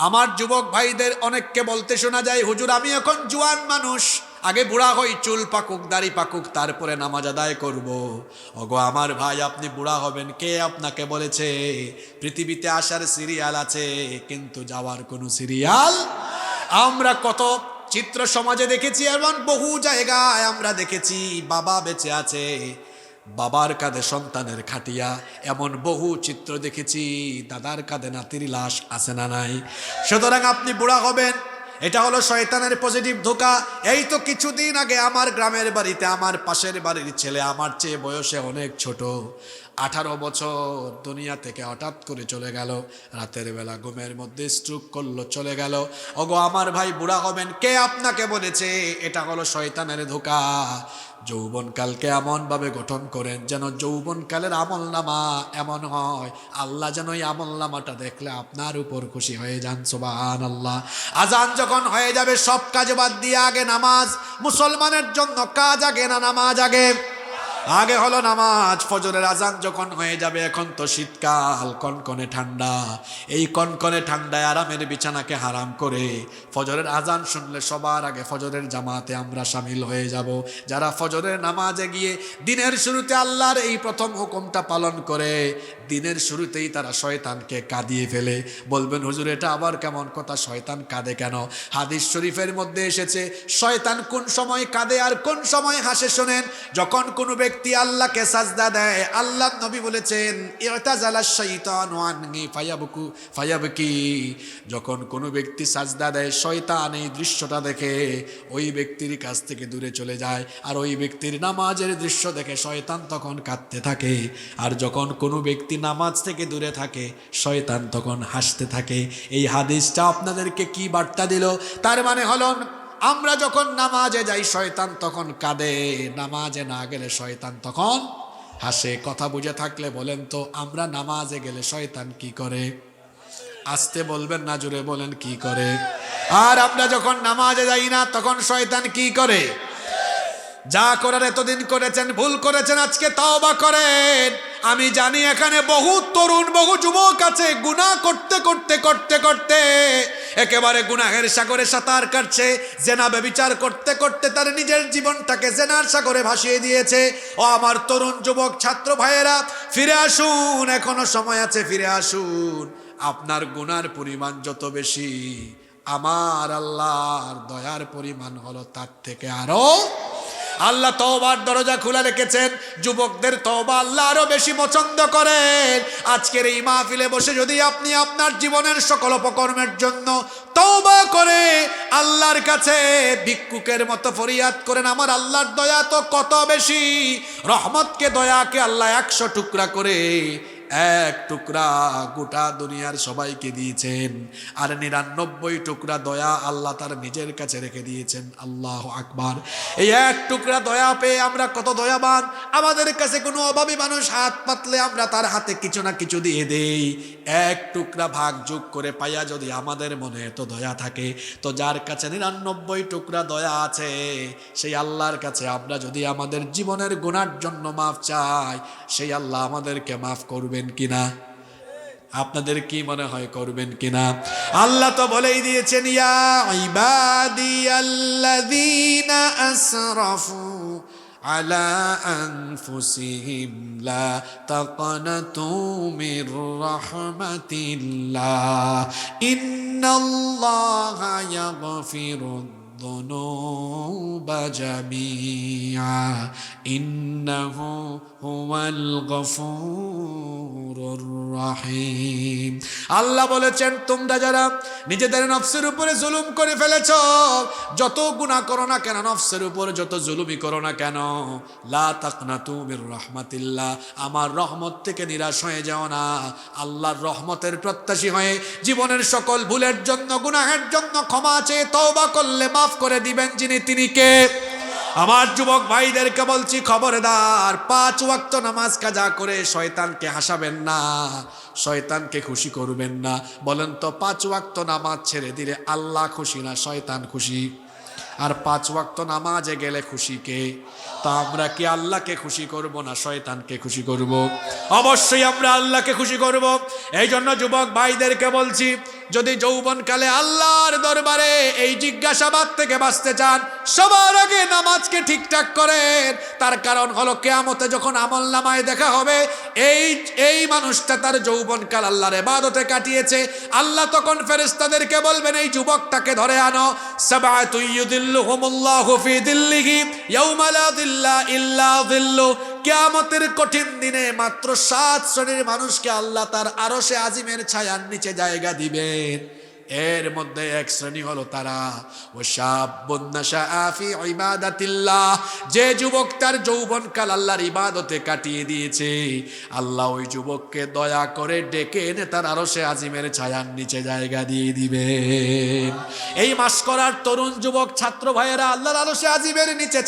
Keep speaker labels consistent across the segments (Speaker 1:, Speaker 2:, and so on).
Speaker 1: আমার যুবক ভাইদের অনেককে বলতে শোনা যায়, হুজুর আমি এখন জোয়ান মানুষ, আগে বুড়া হই, চুল পাকুক দাড়ি পাকুক তারপরে নামাজ আদায় করব। ওগো আমার ভাই, আপনি বুড়া হবেন কে আপনাকে বলেছে? পৃথিবীতে আসার সিরিয়াল আছে কিন্তু যাওয়ার কোনো সিরিয়াল। আমরা কত চিত্র সমাজে দেখেছি, এমন বহু জায়গায় আমরা দেখেছি বাবা বেঁচে আছে, বাবার কাঁধে সন্তানের খাটিয়া, এমন বহু চিত্র দেখেছি দাদার কাঁধে নাতির লাশ আছে না নাই। সুতরাং আপনি বুড়া হবেন, এটা হলো শয়তানের পজিটিভ ধোঁকা। এই তো কিছুদিন আগে আমার গ্রামের বাড়িতে আমার পাশের বাড়ির ছেলে, আমার চেয়ে বয়সে অনেক ছোট, 18 বছর, দুনিয়া থেকে হঠাৎ করে চলে গেল। রাতের বেলা ঘুমের মধ্যে স্ট্রোক করলো, চলে গেল। ওগো আমার ভাই, বুড়া হবেন কে আপনাকে বলেছে? এটা হলো শয়তানের ধোঁকা। যৌবনকালকে এমনভাবে গঠন করেন যেন যৌবনকালের আমল নামা এমন হয়, আল্লাহ যেন এই আমল নামাটা দেখলে আপনার উপর খুশি হয়ে যান। সুবহানাল্লাহ। আজান যখন হয়ে যাবে সব কাজ বাদ দিয়ে আগে নামাজ। মুসলমানের জন্য কাজ আগে না নামাজ আগে? আগে হলো নামাজ। ফজরের আজান যখন হয়ে যাবে, এখন তো শীতকাল, কনকনে ঠান্ডা, এই কনকনে ঠান্ডায় আরামের বিছানাকে হারাম করে ফজরের আজান শুনলে সবার আগে ফজরের জামাতে আমরা শামিল হয়ে যাব। যারা ফজরের নামাজে গিয়ে দিনের শুরুতে আল্লাহর এই প্রথম হুকুমটা পালন করে, দিনের শুরুতেই তারা শয়তানকে কাঁদিয়ে ফেলে। বলবেন হুজুর এটা আবার কেমন কথা, শয়তান কাঁদে কেন? হাদিস শরীফের মধ্যে এসেছে শয়তান কোন সময় কাঁদে আর কোন সময় হাসে শোনেন। যখন কোনো ব্যক্তি আল্লাহকে সাজদা দেয়, আল্লাহ নবী বলেছেন ইতাজালাশ শাইতানু আনহি ফায়াবকি। যখন কোনো ব্যক্তি সাজদা দেয়, শয়তান এই দৃশ্যটা দেখে ওই ব্যক্তির কাছ থেকে দূরে চলে যায়, আর ওই ব্যক্তির নামাজের দৃশ্য দেখে শয়তান তখন কাঁদতে থাকে। আর যখন কোনো ব্যক্তি নামাজ থেকে দূরে থাকে, শয়তান তখন হাসতে থাকে। এই হাদিসটা আপনাদেরকে কি বার্তা দিল? তার মানে হলো আমরা যখন নামাজে যাই শয়তান তখন কাঁদে, নামাজে না গেলে শয়তান তখন হাসে। কথা বুঝে থাকলে বলেন তো, আমরা নামাজে গেলে শয়তান কি করে? আসতে বলবেন না, জোরে বলেন কি করে? আর আমরা যখন নামাজে যাই না তখন শয়তান কি করে? যা করার এতদিন করেছেন, ভুল করেছেন, আজকে তাওবা করেন। আমি জানি এখানে বহু তরুণ, বহু যুবক আছে গুনাহ করতে করতে করতে করতে একেবারে গুনাহের সাগরে সাঁতার কাটছে, জেনা ব্যভিচার করতে করতে তার নিজের জীবনটাকে জেনার সাগরে ভাসিয়ে দিয়েছে। ও আমার তরুণ যুবক ছাত্র ভাইয়েরা, ফিরে আসুন, এখনো সময় আছে, ফিরে আসুন। আপনার গুনার পরিমাণ যত বেশি, আমার আল্লাহর দয়ার পরিমাণ হলো তার থেকে আরো। আল্লাহ তওবার দরজা খোলা রেখেছেন। যুবকদের তওবা আল্লাহ আরো বেশি পছন্দ করেন। আজকের এই মাহফিলে বসে যদি আপনি আপনার জীবনের সকল অপকর্মের জন্য তওবা করে আল্লাহর কাছে ভিক্ষুকের মতো ফরিয়াদ করেন, আমার আল্লাহর দয়া তো কত বেশি। রহমতকে, দয়াকে আল্লাহ 100 টুকরা করে এক টুকরা গোটা দুনিয়ার সবাইকে দিয়েছেন, আর 99 টুকরা দয়া আল্লাহ তার নিজের কাছে রেখে দিয়েছেন। আল্লাহু আকবার। এই এক টুকরা দয়া পেয়ে আমরা কত দয়াবান। আমাদের কাছে কোনো অভাবী মানুষ হাত পাতলে আমরা তার হাতে কিছু না কিছু দিয়ে দেই। এক টুকরা ভাগ যোগ করে পাইয়া যদি আমাদের মনে এত দয়া থাকে, তো যার কাছে 99 টুকরা দয়া আছে, সেই আল্লাহর কাছে আমরা যদি আমাদের জীবনের গুনার জন্য মাফ চাই, সেই আল্লাহ আমাদেরকে মাফ করবেন কিনা? আপনাদের কি মনে হয় করবেন কিনা? আল্লাহ তো বলেই দিয়েছেন, ইয়া ইবাদিয়াল্লাযীনা আসরাফু আলা আনফুসিহিম লা তাকনাতু মির রাহমাতিল্লাহ ইন্নাল্লাহা ইয়াগফিরুদ যুনুবা জামিআ ইন্নাহু হুয়াল গফুরুর রহিম। আল্লাহ বলেছেন, তোমরা যারা নিজেদের নফসের উপরে জুলুম করে ফেলেছো, যত গুনাহ করো না কেন, নফসের উপরে যত জুলুমই করো না কেন, লা তাকনাতু মির রাহমাতিল্লাহ, আমার রহমত থেকে নিরাশ হয়ে যাও না। আল্লাহর রহমতের প্রত্যাশী হয়ে জীবনের সকল ভুলের জন্য, গুনাহের জন্য ক্ষমা চেয়ে তওবা করলে মাফ করে দিবেন যিনি, তিনি কে? আমার যুবক ভাইদেরকে বলছি, খবরদার, 5 ওয়াক্ত নামাজ কাজা করে শয়তানকে হাসাবেন না, শয়তানকে খুশি করবেন না। বলেন তো, 5 ওয়াক্ত নামাজ ছেড়ে দিলে আল্লাহ খুশি না শয়তান খুশি? আর 5 ওয়াক্ত নামাজে গেলে খুশি কে? তা আমরা কি আল্লাহকে খুশি করব না শয়তানকে খুশি করব? অবশ্যই আমরা আল্লাহকে খুশি করব। এই জন্য যুবক ভাইদেরকে বলছি, যদি যৌবনকালে আল্লাহর দরবারে এই জিজ্ঞাসাবাদ থেকে বাঁচতে চান, সবার আগে নামাজকে ঠিকঠাক করেন। তার কারণ হলো কিয়ামতে যখন আমল নামায় দেখা হবে এই মানুষটা তার যৌবনকাল আল্লাহর ইবাদতে কাটিয়েছে, আল্লাহ তখন ফেরেশতাদেরকে বলবেন এই যুবকটাকে ধরে আনো। সাবআতু ইউযিল্লুহুমুল্লাহু ফি দিল্লিহি ইয়াওমা লা দিল্লা ইল্লা দিল্লু। কিয়ামতের কঠিন দিনে মাত্র 7 শ্রেণীর মানুষকে আল্লাহ তার আরশে আজিমের ছায়ার নিচে জায়গা দিবেন। এর মধ্যে এক শ্রেণী হলো তারা ওয়াশাবুন নাশাআ ফি ইবাদাতিল্লাহ, যে যুবক তার যৌবনকাল আল্লাহর ইবাদতে কাটিয়ে দিয়েছে, আল্লাহ ওই যুবককে দয়া করে ডেকে এনে তার আরশে আজিমের ছায়ার নিচে জায়গা দিয়ে দিবেন। এই মাসকরার তরুণ যুবক ছাত্র ভাইয়েরা আল্লাহর আরশে আজিমের নিচে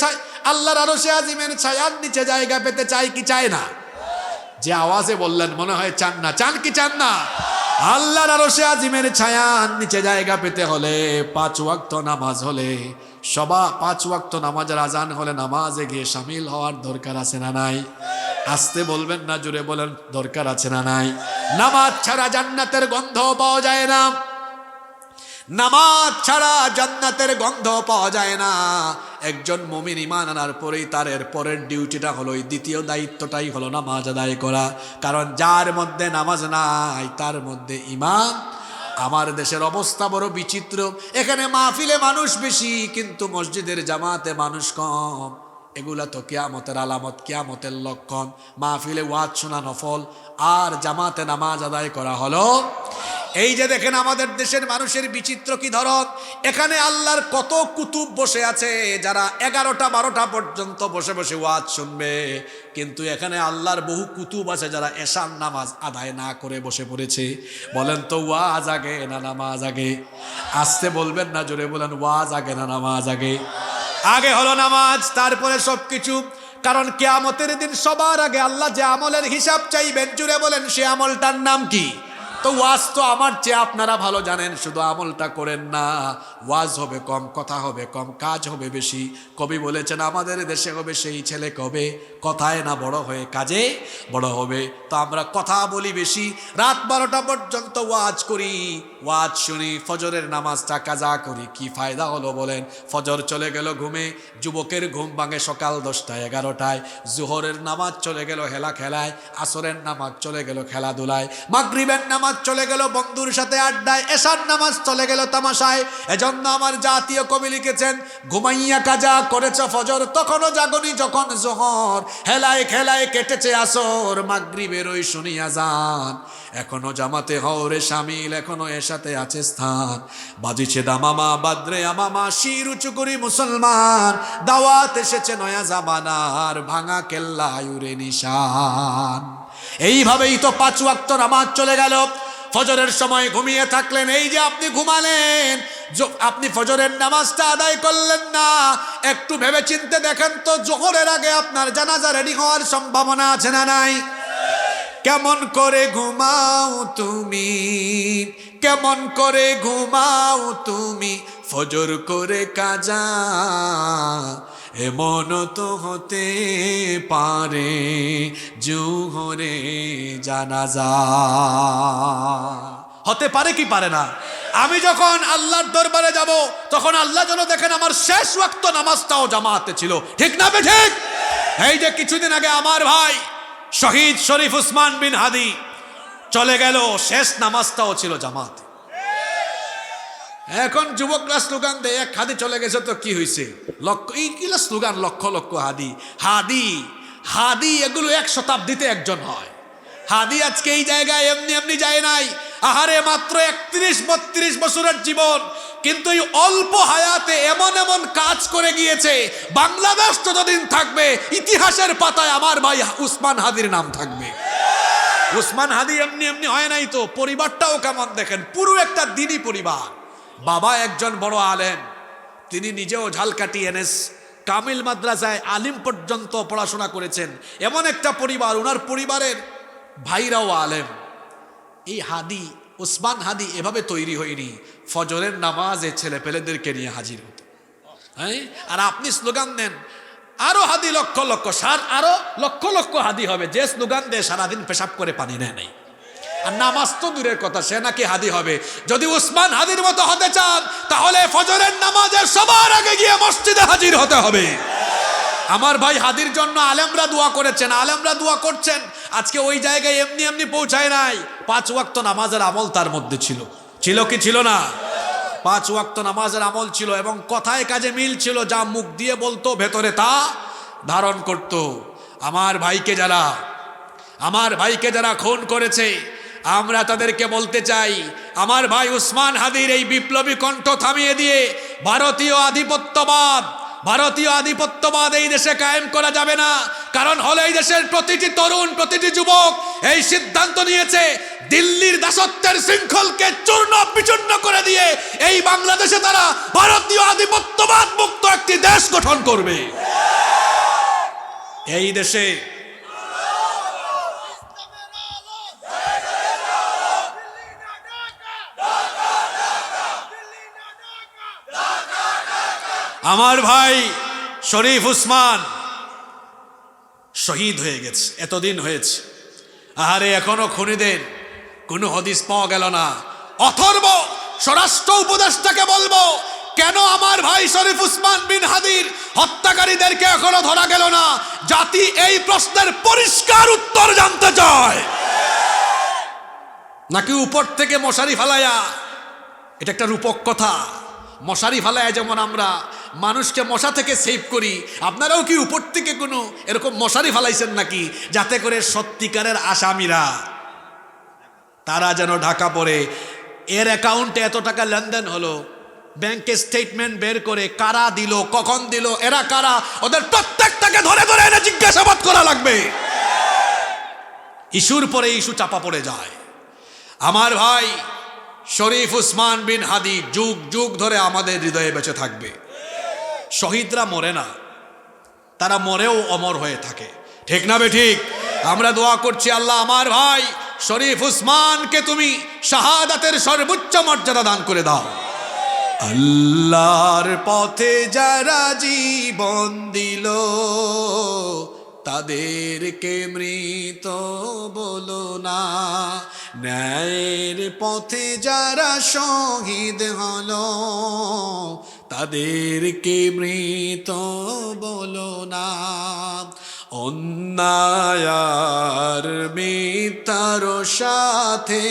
Speaker 1: আল্লাহর আরশে আজিমের ছায়ার নিচে জায়গা পেতে চায় কি চায় না? যে আওয়াজে বললেন মনে হয় চান না। চান কি চান না? আল্লাহর আরশে আজিমের ছায়ার নিচে জায়গা পেতে হলে 5 ওয়াক্ত নামাজ হলে 5 ওয়াক্ত নামাজের আজান হলে নামাজে গিয়ে শামিল হওয়ার দরকার আছে না নাই? আসতে বলবেন না, জোরে বলেন দরকার আছে না নাই? নামাজ ছাড়া জান্নাতের গন্ধ পাওয়া যায় না। নামাজ ছাড়া জান্নাতের গন্ধ পাওয়া যায় না। একজন মুমিন ঈমান আনার পরেই তার এর পরের ডিউটিটা হলো, দ্বিতীয় দায়িত্বটাই হলো নামাজ আদায় করা। কারণ যার মধ্যে নামাজ নাই তার মধ্যে ঈমান। আমার দেশের অবস্থা বড় বিচিত্র। এখানে মাহফিলে মানুষ বেশি কিন্তু মসজিদের জামাতে মানুষ কম। এগুলা তো কিয়ামতের আলামত, কিয়ামতের লক্ষণ। মাহফিলে ওয়াজ শোনা নফল, আর জামাতে নামাজ আদায় করা হলো। এই যে দেখেন আমাদের দেশের মানুষের বিচিত্র কি ধরন। এখানে আল্লাহর কত কুতুব বসে আছে যারা 11টা 12টা পর্যন্ত বসে বসে ওয়াজ শুনবে, কিন্তু এখানে আল্লাহর বহু কুতুব আছে যারা এশার নামাজ আদায় না করে বসে পড়েছে। বলেন তো ওয়াজ আগে না নামাজ আগে? আসতে বলবেন না, জোরে বলেন ওয়াজ আগে না নামাজ আগে? আগে হলো নামাজ, তারপরে সবকিছু। কারণ কিয়ামতের দিন সবার আগে আল্লাহ যে আমলের হিসাব চাইবেন, জুড়ে বলেন সে আমলটার নাম কি? তো ওয়াজ তো আমার চেয়ে আপনারা ভালো জানেন, শুধু আমলটা করেন না। ওয়াজ হবে কম, কথা হবে কম, কাজ হবে বেশি। কবি বলেছেন আমাদের দেশে হবে সেই ছেলে কবে, কথায় না বড় হয়ে কাজে বড় হবে। তো আমরা কথা বলি বেশি, রাত 12টা পর্যন্ত ওয়াজ করি, ওয়াজ শুনি, ফজরের নামাজটা কাজা করি। কি ফায়দা হলো বলেন? ফজর চলে গেল ঘুমে, যুবকের ঘুম ভাঙে সকাল 10টা 11টায়। জোহরের নামাজ চলে গেল হেলা খেলায়, আসরের নামাজ চলে গেল খেলাধুলায়, মাগরিবের নামাজ চলে গেল বন্ধুর সাথে আড্ডায়, এশার নামাজ চলে গেল তামাশায়। এজন্য আমার জাতীয় কবি লিখেছেন, ঘুমাইয়া কাজা করেছ ফজর, তখনও জাগনি যখন জোহর, হেলায় খেলায় কেটেছে আসর, মাগরিবের ওই শুনিয়া যান, এখনো জামাতে হওরে শামিল, এখনো এর সাথে আছে স্থান। বাজিছে দামামা বাদ্রে আমামা, শির উঁচু করি মুসলমান, দাওয়াত এসেছে নয়া জামানার, ভাঙা কেল্লা আয়ুরে নিশান। এইভাবেই তো 5 ওয়াক্ত নামাজ চলে গেল। ফজরের সময় ঘুমিয়ে থাকলেন, এই যে আপনি ঘুমালেন, আপনি ফজরের নামাজটা আদায় করলেন না। একটু ভেবে চিন্তে দেখেন তো, জোহরের আগে আপনার জানাজা রেডি হওয়ার সম্ভাবনা আছে না নাই? কেমন করে ঘুমাও তুমি, কেমন করে ঘুমাও তুমি, ফজর করে কাজা, এমন তো হতে পারে জোহরে জানাজা। হতে পারে কি পারে না? আমি যখন আল্লাহর দরবারে যাব, তখন আল্লাহ যেন দেখেন আমার শেষ ওয়াক্ত নামাজটাও জামাতে ছিল। ঠিক না বে ঠিক? এই যে কিছুদিন আগে আমার ভাই শহীদ শরীফ উসমান বিন হাদি চলে গেল, শেষ নামাজটাও ছিল জামাতে। এখন যুবকরা স্লোগান দেয়, এক হাদি চলে গেছে তো কি হয়েছে, এইগুলো স্লোগান, লক্ষ লক্ষ হাদি হাদি হাদি, এগুলো 1 শতাব্দীতে একজন হয়। হাদি আজকে এই জায়গায় এমনি এমনি যায় নাই। আহারে মাত্র 31-32 বছরের জীবন, কিন্তু এই অল্প হায়াতে এমন এমন কাজ করে গিয়েছে, বাংলাদেশ যতদিন থাকবে ইতিহাসের পাতায় আমার ভাই উসমান হাদির নাম থাকবে। উসমান হাদি এমনি এমনি হয় নাই তো, পরিবারটাও কেমন দেখেন, পুরো একটা দিনী পরিবার। বাবা একজন বড় আলেম, তিনি নিজেও ঝালকাঠি এনএস কামিল মাদ্রাসায় আলিম পর্যন্ত পড়াশোনা করেছেন। এমন একটা পরিবার, ওনার পরিবারের ভাইরাও আলেম। এই হাদি, উসমান হাদি এভাবে তৈরি হয়নি, ফজরের নামাজে ছেলে পেলেদেরকে নিয়ে হাজির হতো। হ্যাঁ, আর আপনি স্লোগান দেন আরো হাদি লক্ষ লক্ষ, আরো লক্ষ লক্ষ হাদি হবে, যে স্লোগান দেয় সারাদিন পেশাব করে পানি নেয় নাই। আর নামাজ তো দূরের কথা, সে নাকি হাদি হবে। যদি উসমান হাদির মতো হতে চান তাহলে ফজরের নামাজের সবার আগে গিয়ে মসজিদে হাজির হতে হবে। আমার ভাই হাদির জন্য আলেমরা দোয়া করেছেন, আলেমরা দোয়া করছেন। আজকে ওই জায়গায় এমনি এমনি পৌঁছায় নাই। 5 ওয়াক্ত নামাজের আমল তার মধ্যে ছিল, ছিল কি ছিল না? 5 ওয়াক্ত নামাজের আমল ছিল এবং কথায় কাজে মিল ছিল। যা মুখ দিয়ে বলতো ভেতরে তা ধারণ করত। আমার ভাইকে যারা খুন করেছে, আমরা তাদেরকে বলতে চাই, আমার ভাই উসমান হাদির এই বিপ্লবী কণ্ঠ থামিয়ে দিয়ে ভারতীয় আধিপত্যবাদ এই দেশে কায়েম করা যাবে না। কারণ হলো এই দেশের প্রতিটি তরুণ, প্রতিটি যুবক এই সিদ্ধান্ত নিয়েছে, দিল্লির দাসত্বের শৃঙ্খলকে চূর্ণ বিচূর্ণ করে দিয়ে এই বাংলাদেশে তারা ভারতীয় আধিপত্যবাদ মুক্ত একটি দেশ গঠন করবে। এই দেশে আমার ভাই শরীফ উসমান শহীদ হয়ে গেছে, এতদিন হয়েছে। আহারে, এখনো খুনিদের কোনো হদিস পাওয়া গেল না। অথর্ব স্বরাষ্ট্র উপদেষ্টাকে বলবো, কেন আমার ভাই শরীফ উসমান বিন হাদির হত্যাকারীদেরকে এখনো ধরা গেল না? জাতি এই প্রশ্নের পরিষ্কার উত্তর জানতে চায়। নাকি উপর থেকে মশারি ফালাইয়া? এটা একটা রূপক কথা। মশারি ফালাইয়া যেমন আমরা মানুষকে মশা থেকে সেভ করি, আপনারাও কি উপর থেকে কোনো এরকম মশারি ফালাইছেন নাকি, যাতে করে সত্যিকারের আসামিরা তারা যেন ঢাকা পড়ে? এর অ্যাকাউন্টে এত টাকা লেনদেন হলো, ব্যাংকের স্টেটমেন্ট বের করে কারা দিল, কখন দিল, এরা কারা, ওদের প্রত্যেকটাকে ধরে ধরে এনে জিজ্ঞাসাবাদ করা লাগবে। ইস্যুর পরে ইস্যু চাপা পড়ে যায়। আমার ভাই শরীফ উসমান বিন হাদি যুগ যুগ ধরে আমাদের হৃদয়ে বেঁচে থাকবে। শহীদরা মরে না, তারা মরেও অমর হয়ে থাকে, ঠিক না বেঠিক? আমরা দোয়া করছি, আল্লাহ আমার ভাই শরীফ উসমানকে তুমি শাহাদাতের সর্বোচ্চ মর্যাদা দান করে দাও। আল্লাহর পথে যারা জীবন দিল, তাদেরকে মৃত বলো না। ন্যায়ের পথে যারা শহীদ হলো, তাদেরকে মৃত বলো না। অন্যায় মিথ্যার সাথে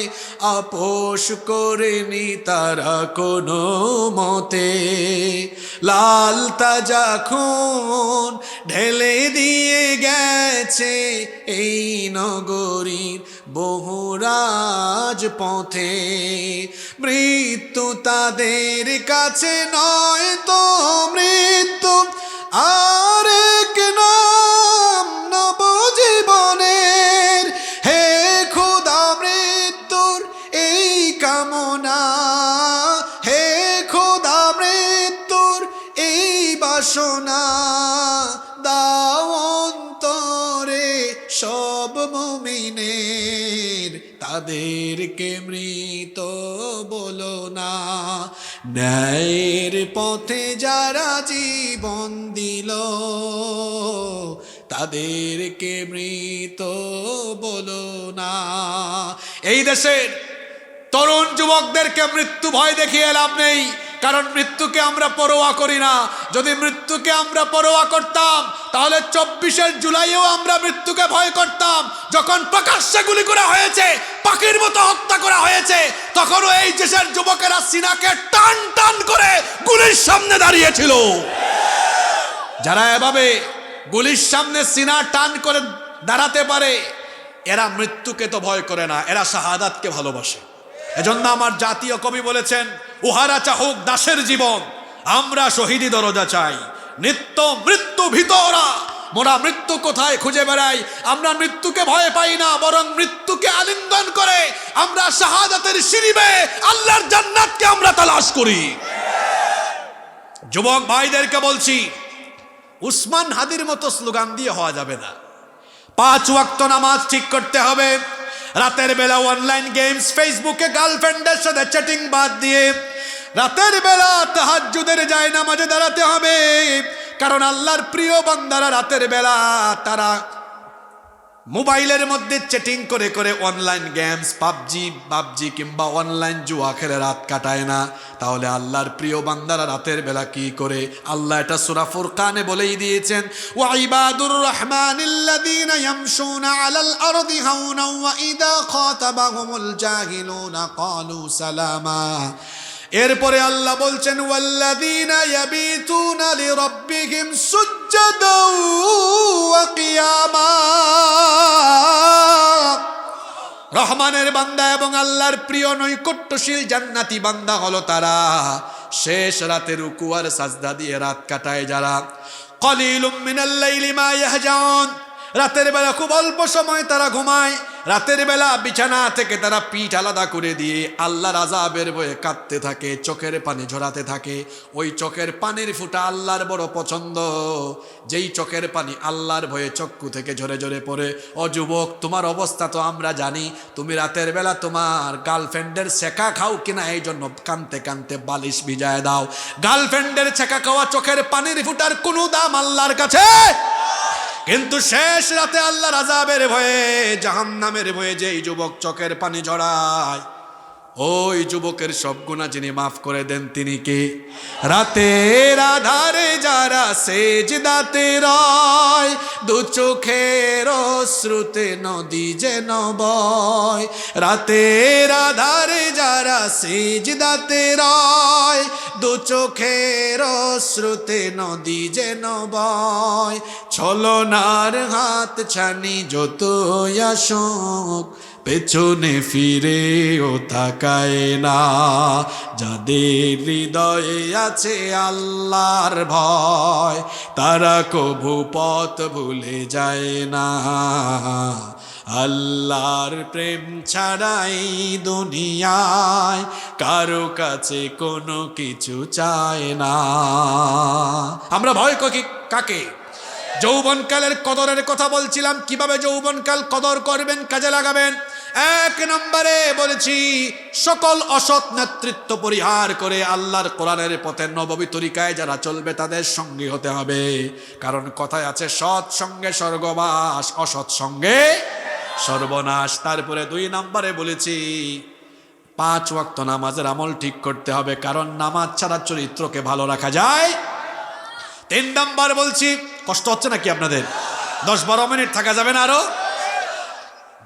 Speaker 1: আপোষ করেনি তারা কোনো মতে। লাল তাজা খুন ঢেলে দিয়ে গেছে এই নগরীর বহুরাজ পথে। মৃত্যু তাদের কাছে নয় তো মৃত্যু আরেক নাম নবজীবনের। হে খোদা মৃত্যুর এই কামনা, হে খোদা মৃত্যুর এই বাসনা, দাও অন্তরে সব মুমিনের, তাদেরকে মৃত বলো না। ন্যায়ের পথে যারা জীবন দিল, তাদেরকে মৃত বলো না। এই দেশের তরুণ যুবকদেরকে মৃত্যু ভয় দেখিয়ে লাভ নেই, কারণ মৃত্যুকে আমরা পরোয়া করি না। যদি মৃত্যুকে আমরা পরোয়া করতাম তাহলে 24শে জুলাইও আমরা মৃত্যুকে ভয় করতাম। যখন প্রকাশ্যে গুলি করা হয়েছে, পাখির মতো হত্যা করা হয়েছে, তখনও এই দেশের যুবকেরা সিনাকে টান টান করে গুলির সামনে দাঁড়িয়েছিল। যারা এভাবে গুলির সামনে সিনা টান করে দাঁড়াতে পারে, এরা মৃত্যুকে তো ভয় করে না, এরা শাহাদাতকে ভালোবাসে। এজন্য আমার জাতীয় কবি বলেছেন, উহারা চাহুক দাসের জীবন, আমরা শহীদি দরজা চাই। নিত্য মৃত্যু ভিতরা, মোরা মৃত্যু কোথায় খুঁজে বেড়াই। আমরা মৃত্যুকে ভয় পাই না, বরং মৃত্যুকে আলিঙ্গন করে আমরা শাহাদাতের সিঁড়ি বেয়ে আল্লাহর জান্নাতকে আমরা তালাশ করি। যুবক ভাইদেরকে বলছি, উসমান হাদির মতো স্লোগান দিয়ে হওয়া যাবে না। 5 ওয়াক্ত নামাজ ঠিক করতে হবে। রাতের বেলা অনলাইন গেমস, ফেসবুকে গার্লফ্রেন্ডের সাথে চ্যাটিং বাদ দিয়ে রাতের বেলা তাহাজ্জুদের জায়নামাজে দাঁড়াতে হবে। কারণ আল্লাহর প্রিয় বান্দারা রাতের বেলা তারা মোবাইলের মধ্যে চ্যাটিং করে করে অনলাইন গেমস পাবজি কিংবা অনলাইন জুয়া খেলে রাত কাটায় না, তাহলে আল্লাহর প্রিয় বান্দারা রাতের বেলা কি করে? আল্লাহ এটা সূরা ফুরকানে বলেই দিয়েছেন, ওয়া ইবাদুর রহমানিল্লাযীনা ইয়ামশুনা আলাল আরদি হাওনা ওয়া ইযা খাতাবাহুমুল জাহিলুনা ক্বালু সালামা। এরপরে আল্লাহ বলছেন, ওয়াল্লাযীনা ইয়াবিতুনা লিরাব্বিহিম সুজ্জাদাও ওয়া কিয়ামা। রহমানের বান্দা এবং আল্লাহর প্রিয় নৈকট্যশীল জান্নাতি বান্দা হলো তারা শেষ রাতে রুকু আর সাজদা দিয়ে রাত কাটায় যারা। কলিলুম মিনাল লাইলি মা ইয়াহজাউন, রাতের বেলা খুব অল্প সময় তারা ঘুমায়। রাতের বেলা বিছানা থেকে তারা পিঠ আলাদা করে দিয়ে আল্লাহর আযাবের ভয়ে কাঁদতে থাকে, চোখের পানি ঝরাতে থাকে। ওই চোখের পানির ফুটা আল্লাহর বড় পছন্দ, যেই চোখের পানি আল্লাহর ভয়ে চক্ষু থেকে ঝরে ঝরে পড়ে। ও যুবক, তোমার অবস্থা তো আমরা জানি। তুমি রাতের বেলা তোমার গার্লফ্রেন্ডের ছেঁকা খাও কিনা, এই জন্য কানতে কানতে বালিশ ভিজায় দাও। গার্লফ্রেন্ডের ছেঁকা খাওয়া চোখের পানির ফুটার কোনো দাম আল্লাহর কাছে? কিন্তু শেষ রাতে আল্লাহর আযাবের ভয়ে, জাহান্নামের ভয়ে যেই যুবক চোখের পানি ঝরায়, ওই যুবকের সব গুনাহ যিনি মাফ করে দেন তিনি কে? রাতের আধারে যারা সেজদাতে রয়, দু চোখের অশ্রুতে নদী যেন বয়। রাতের আধারে যারা সেজদাতে রয়, দু চোখের অশ্রুতে নদী যেন বয়। ছলনার হাত ছানি যতই আসুক, পেছনে ফিরেও তাকায় না। যাদের হৃদয়ে আছে আল্লাহর ভয়, তারা কভু পথ ভুলে যায় না। আল্লাহর প্রেম ছাড়াই দুনিয়ায় কারো কাছে কোনো কিছু চায় না। আমরা ভয় করি কাকে? যৌবনকালের কদরের কথা বলছিলাম, কিভাবে যৌবনকাল কদর করবেন, কাজে লাগাবেন। এক নম্বরে বলেছি, সকল অসৎ নেতৃত্ব পরিহার করে আল্লাহর কোরআনের পথে নববী তরিকায় যারা চলবে তাদের সঙ্গী হতে হবে। কারণ কথায় আছে, সৎ সঙ্গে স্বর্গবাস, অসৎ সঙ্গে সর্বনাশ। তারপরে 2 নম্বরে বলেছি, 5 ওয়াক্ত নামাজের আমল ঠিক করতে হবে, কারণ নামাজ ছাড়া চরিত্রকে ভালো রাখা যায়। 3 নম্বর বলছি, কষ্ট হচ্ছে নাকি আপনাদের? 10-12 মিনিট থাকা যাবে না আরো?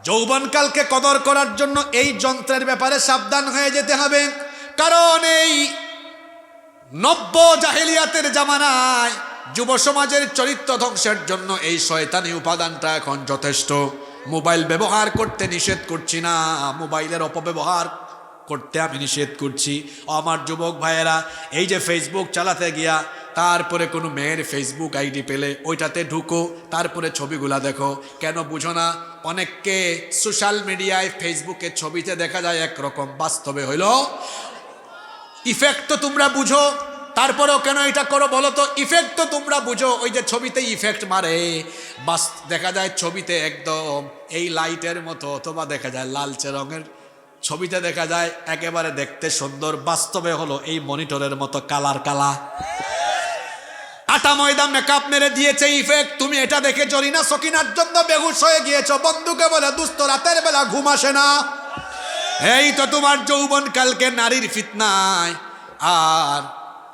Speaker 1: যৌবনকালকে কদর করার জন্য এই যন্ত্রের ব্যাপারে সাবধান হয়ে যেতে হবে। কারণ এই নব্য জাহেলিয়াতের জামানায় যুব সমাজের চরিত্র ধ্বংসের জন্য এই শয়তানি উপাদানটা এখন যথেষ্ট। মোবাইল ব্যবহার করতে নিষেধ করছি না, মোবাইলের অপব্যবহার করতে আমি নিষেধ করছি। আমার যুবক ভাইয়েরা, এই যে ফেসবুক চালাতে গিয়া তারপরে কোনো মেয়ের ফেসবুক আইডি পেলে ওইটাতে ঢুকো, তারপরে ছবিগুলা দেখো। কেন বুঝো না? অনেককে সোশ্যাল মিডিয়ায় ফেসবুকে ছবিতে দেখা যায় একরকম, বাস্তবে হইল ইফেক্ট তো তোমরা বুঝো, তারপরেও কেন এটা করো বলো তো? ইফেক্ট তো তোমরা বুঝো, ওই যে ছবিতে ইফেক্ট মারে, বাস দেখা যায় ছবিতে একদম এই লাইটের মতো, অথবা দেখা যায় লালচে রঙের, ছবিতে দেখা যায় একেবারে দেখতে সুন্দর, বাস্তবে হলো এই মনিটরের মতো কালার কালা। আটা ময়দা মেকআপ মেরে দিয়েছে ইফেক্ট। তুমি এটা দেখে জরিনা সকিনার জন্য বেহুশ হয়ে গিয়েছো। বন্ধুকে বলে, দুস্থ রাতের বেলা ঘুম আসে না। এই তো তোমার যৌবনকালকে নারীর ফিতনায় আর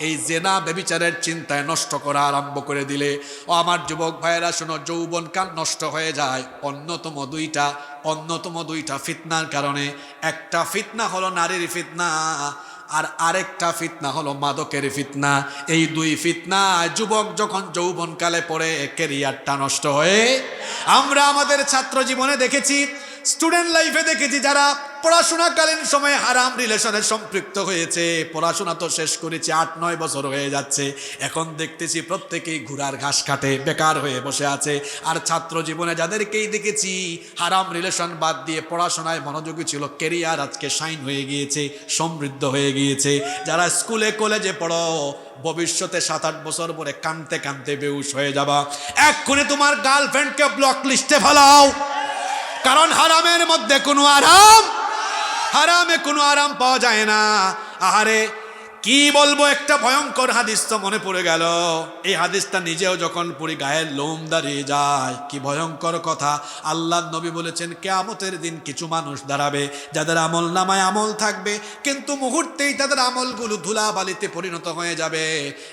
Speaker 1: এই জেনা ব্যভিচারের চিন্তায় নষ্ট করা আরম্ভ করে দিলে। ও আমার যুবক ভাইয়েরা শোনো, যৌবনকাল নষ্ট হয়ে যায় অন্যতম দুইটা ফিতনার কারণে। একটা ফিতনা হলো নারীর ফিতনা, আর আরেকটা ফিতনা হলো মাদকের ফিতনা। এই 2 ফিতনা যুবক যখন যৌবনকালে পড়ে, ক্যারিয়ারটা নষ্ট হয়ে। আমরা আমাদের ছাত্র জীবনে দেখেছি, স্টুডেন্ট লাইফে দেখেছি, যারা পড়াশোনাকালীন সময়ে হারাম রিলেশনে সম্পৃক্ত হয়েছে। পড়াশোনা তো শেষ করেছি, 8-9 বছর হয়ে যাচ্ছে, এখন দেখতেছি প্রত্যেকেই ঘোড়ার ঘাস কাটে, বেকার হয়ে বসে আছে। আর ছাত্র জীবনে যাদেরকেই দেখেছি হারাম রিলেশন বাদ দিয়ে পড়াশোনায় মনোযোগী ছিল, কেরিয়ার আজকে শাইন হয়ে গিয়েছে, সমৃদ্ধ হয়ে গিয়েছে। যারা স্কুলে কলেজে পড়ো, ভবিষ্যতে 7-8 বছর পরে কানতে কানতে বেহুশ হয়ে যাবা। এক্ষুনি তোমার গার্লফ্রেন্ডকে ব্লক লিস্টে ফেলাও, কারণ হারামের মধ্যে কোনো আরাম, হারামে কোনো আরাম পাওয়া যায় না। আহারে, কি বলবো, একটা ভয়ঙ্কর হাদিস তো মনে পড়ে গেল। এই হাদিসটা নিজেও যখন পড়ি গায়ের লোম দাঁড়িয়ে যায়। কি ভয়ঙ্কর কথা। আল্লাহর নবী বলেছেন কিয়ামতের দিন কিছু মানুষ দাঁড়াবে যাদের আমল নামায় আমল থাকবে, কিন্তু মুহূর্তেই তাদের আমলগুলো ধুলাবালিতে পরিণত হয়ে যাবে।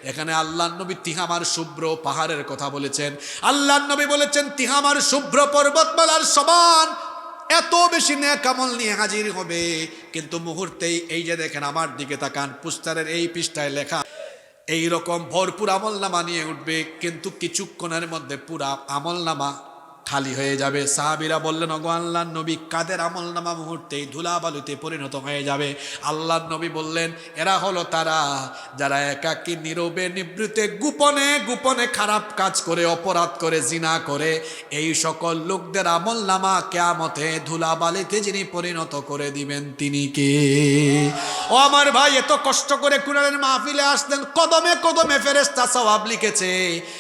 Speaker 1: এখানে আল্লাহর নবী তিহামার শুভ্র পাহাড়ের কথা বলেছেন। আল্লাহর নবী বলেছেন তিহামার শুভ্র পর্বতমালার সমান এত বেশি নেক আমল নিয়ে হাজির হবে, কিন্তু মুহূর্তেই এই যে দেখেন আমার দিকে তাকান, পুস্তারের এই পৃষ্ঠায় লেখা এই রকম ভরপুর আমল নামা নিয়ে উঠবে, কিন্তু কিছুক্ষণের মধ্যে পুরা আমল নামা খালি হয়ে যাবে। সাহাবীরা বললেন ওগো আল্লাহর নবী, কাদের আমল নামা মুহূর্তেই ধুলাবালুতে পরিণত হয়ে যাবে? আল্লাহর নবী বললেন এরা হলো তারা যারা একাকী নীরবে নিবৃতে গোপনে গোপনে খারাপ কাজ করে, অপরাধ করে, জিনা করে। এই সকল লোকদের আমল নামা কিয়ামতে ধুলাবালিতে যিনি পরিণত করে দিবেন তিনি কে? ও আমার ভাই, এত কষ্ট করে কুরআনের মাহফিলে আসলেন, কদমে কদমে ফেরেশতা সওয়াব লিখেছে,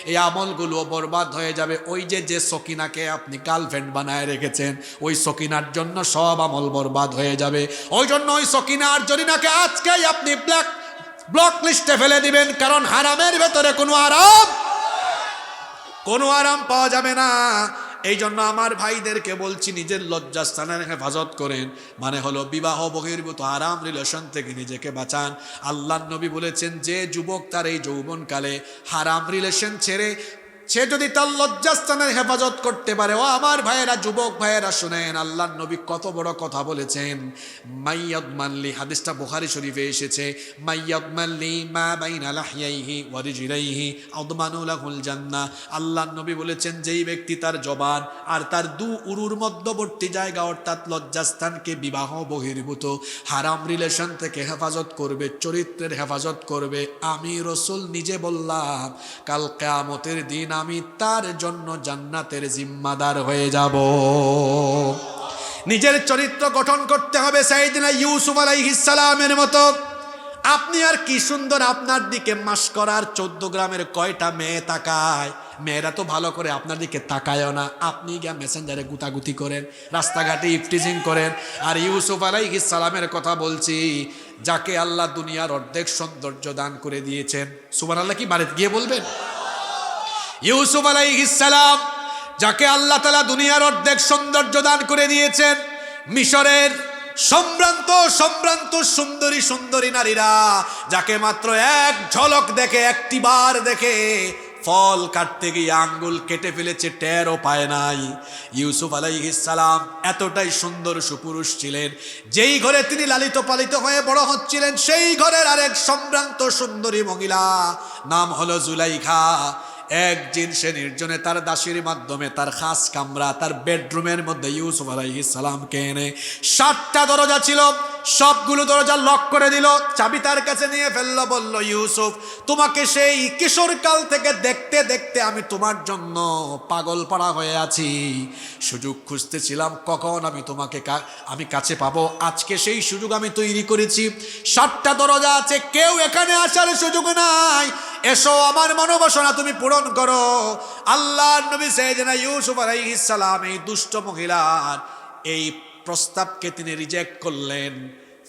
Speaker 1: এই আমলগুলো বরবাদ হয়ে যাবে। ওই যে সকিনাকে আপনি গার্লফ্রেন্ড বানায় রেখেছেন, ওই সকিনার জন্য সব আমল বরবাদ হয়ে যাবে। ওই জন্য ওই সকিনা আর জরিনাকে আজকেই আপনি ব্লক লিস্টে ফেলে দিবেন, কারণ হারামের ভেতরে কোনো আরাম পাওয়া যাবে না। এই জন্য আমার ভাইদেরকে বলছি নিজের লজ্জাস্থানের হেফাজত করেন, মানে হলো বিবাহ বহির্ভূত আরাম রিলেশন থেকে নিজেকে বাঁচান। আল্লাহর নবী বলেছেন যে যুবক তার এই যৌবনকালে হারাম রিলেশন ছেড়ে সে যদি তার লজ্জাস্থানের হেফাজত করতে পারে, ও আমার ভাইয়েরা, যুবক ভাইয়েরা শুনেন, আল্লাহর নবী কত বড় কথা বলেছেন। মাইয়াদমানলি, হাদিসটা বুখারী শরীফে এসেছে, মাইয়াদমানলি মা বাইনা লাহইয়াইহি ওয়া রিজলাইহি আদমানু লাহুল জান্নাহ। আল্লাহর নবী বলেছেন যেই ব্যক্তি তার জবান আর তার দু উরুর মধ্যবর্তী জায়গা অর্থাৎ লজ্জাস্থানকে বিবাহ বহির্ভূত হারাম রিলেশন থেকে হেফাজত করবে, চরিত্রের হেফাজত করবে, আমি রাসূল নিজে বললাম কাল কিয়ামতের দিন আমি তার জন্য জান্নাতের জিম্মাদার হয়ে যাব। নিজের চরিত্র গঠন করতে হবে সাইয়েদনা ইউসুফ আলাইহিস সালামের মতো। আপনি আর কি সুন্দর, আপনার দিকে মাসকরার 14 গ্রামের কয়টা মেয়ে তাকায়, মেয়েরা তো ভালো করে আপনার দিকে তাকায়ও না। আপনি গিয়া মেসেঞ্জারে গুতাগুতি করেন, রাস্তাঘাটে ইফটিজিং করেন। আর ইউসুফ আলাইহিস সালামের কথা বলছি, যাকে আল্লাহ দুনিয়ার অর্ধেক সৌন্দর্য দান করে দিয়েছেন। সুবহানাল্লাহ কি বাড়িতে গিয়ে বলবেন? ইউসুফ আলাইহিস সালাম, যাকে আল্লাহ তাআলা দুনিয়ার অর্ধেক সৌন্দর্য দান করে দিয়েছেন, মিশরের সম্ভ্রান্ত সম্ভ্রান্ত সুন্দরী সুন্দরী নারীরা যাকে মাত্র এক ঝলক দেখে, একটিবার দেখে ফল কাটতে গিয়ে আঙ্গুল কেটে ফেলেছে, টেরও পায় নাই। ইউসুফ আলাইহিস সালাম এতটাই সুন্দর সুপুরুষ ছিলেন, যেই ঘরে তিনি লালিত পালিত হয়ে বড় হচ্ছিলেন, সেই ঘরের আরেক সম্ভ্রান্ত সুন্দরী মহিলা নাম হলো জুলাইখা। একদিন সে নির্জনে তার দাসীর মাধ্যমে তার খাস কামরা, তার বেডরুমের মধ্যে ইউসুফ আলাইহিস সালামকে এনে 7টা দরজা ছিল, সবগুলো দরজা লক করে দিল, চাবি তার কাছে নিয়ে ফেললো, বলল ইউসুফ তোমাকে সেই কিশোরকাল থেকে দেখতে দেখতে আমি তোমার জন্য পাগল পাড়া হয়ে আছি, সুযোগ খুঁজতেছিলাম কখন আমি তোমাকে আমি কাছে পাবো, আজকে সেই সুযোগ আমি তৈরি করেছি। 7টা দরজা আছে, কেউ এখানে আসার সুযোগ নাই, এসো আমার মনোবাসনা তুমি পূরণ করো। আল্লাহর নবী সাইয়েদনা ইউসুফ আলাইহিস সালাম এই দুষ্ট মহিলার এই প্রস্তাবকে তিনি রিজেক্ট করলেন,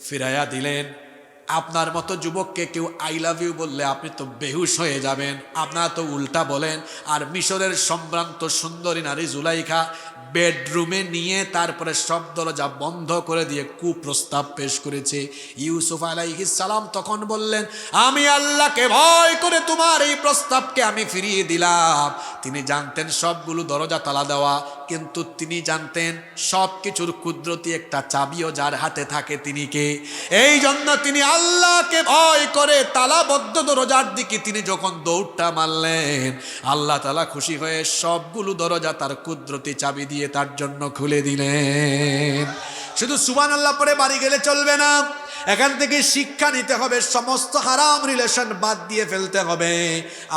Speaker 1: ফিরাইয়া দিলেন। আপনার মতো যুবককে কেউ আই লাভ ইউ বললে আপনি তো বেহুশ হয়ে যাবেন, আপনারা তো উল্টা বলেন। আর মিশরের সম্ভ্রান্ত সুন্দরী নারী জুলাইখা বেডরুমে নিয়ে তারপরে সব দরজা বন্ধ করে দিয়ে কুপ্রস্তাব পেশ করেছে। ইউসুফ আলাইহিস সালাম তখন বললেন আমি আল্লাহকে ভয় করে তোমার এই প্রস্তাবকে আমি ফিরিয়ে দিলাম। তিনি জানতেন সবগুলো দরজা তালা দেওয়া, কিন্তু তিনি জানতেন সব কিছুর কুদরতি একটা চাবিও যার হাতে থাকে তিনি কে। এই জন্য তিনি আল্লাহকে ভয় করে তালাবদ্ধ দরজার দিকে তিনি যখন দৌড়টা মারলেন, আল্লাহ তাআলা খুশি হয়ে সবগুলো দরজা তার কুদরতি চাবি দিয়ে তার জন্য খুলে দিলেন। শুধু সুবহানাল্লাহ পরে বাড়ি গেলে চলবে না, এখান থেকে শিক্ষা নিতে হবে, সমস্ত হারাম রিলেশন বাদ দিয়ে ফেলতে হবে।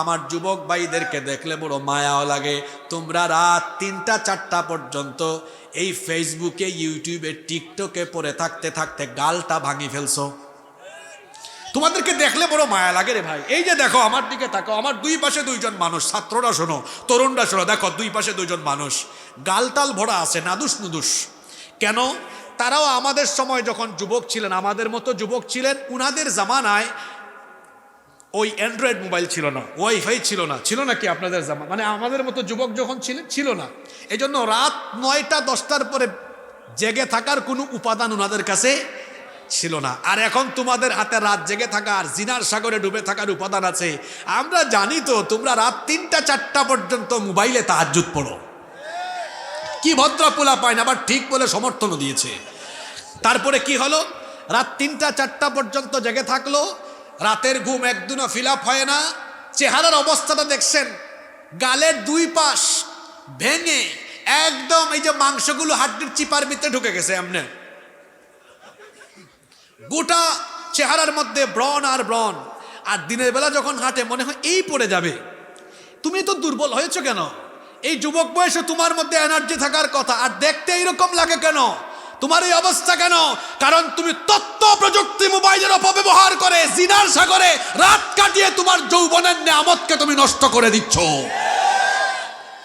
Speaker 1: আমার যুবক ভাইদেরকে দেখলে বড় মায়াও লাগে, তোমরা রাত 3টা 4টা পর্যন্ত এই ফেসবুকে, ইউটিউবে, টিকটকে পড়ে থাকতে থাকতে গালটা ভাঙি ফেলছো। তোমাদেরকে দেখলে বড় মায়া লাগে রে ভাই। এই যে দেখো, আমার দিকে তাকো, আমার দুই পাশে 2জন মানুষ, ছাত্ররা শোনো, তরুণরা শোনো, দেখো দুই পাশে 2জন মানুষ, গালটাল ভরা আছে, নাদুস নুদুস। কেন? তারাও আমাদের সময় যখন যুবক ছিলেন, আমাদের মতো যুবক ছিলেন, উনাদের জামানায় ওই অ্যান্ড্রয়েড মোবাইল ছিল না, ওয়াইফাই ছিল না, ছিল নাকি আপনাদের জামা, মানে আমাদের মতো যুবক যখন ছিলেন ছিল না। এই জন্য রাত 9টা 10টার পরে জেগে থাকার কোনো উপাদান ওনাদের কাছে ছিল না। আর এখন তোমাদের হাতে রাত জেগে থাকা আর জিনার সাগরে ডুবে থাকার উপাদান আছে। আমরা জানি তো তোমরা রাত 3টা 4টা পর্যন্ত মোবাইলে তাহাজ্জুদ পড়ো। কি ভদ্র পোলা পায় না, আবার ঠিক বলে সমর্থনও দিয়েছে। তারপরে কি হলো, রাত 3টা 4টা পর্যন্ত জেগে থাকলো, রাতের ঘুম একদিনও ফিল আপ হয় না। চেহারার অবস্থাটা দেখছেন, গালের 2 পাশ ভেঙে একদম এই যে মাংসগুলো হাড্ডির চিপার ভিতরে ঢুকে গেছে, এমনি গোটা চেহারার মধ্যে ব্রণ আর ব্রণ। আর দিনের বেলা যখন হাঁটে মনে হয় এই পড়ে যাবে। তুমি তো দুর্বল হয়েছো কেন? এই যুবক বয়সে তোমার মধ্যে এনার্জি থাকার কথা, আর দেখতে এইরকম লাগে কেন? তোমার এই অবস্থা কেন? কারণ তুমি তথ্য প্রযুক্তি মোবাইলের অপব্যবহার করে জিনার সাগরে রাত কাটিয়ে তোমার যৌবনের নেয়ামতকে তুমি নষ্ট করে দিচ্ছ।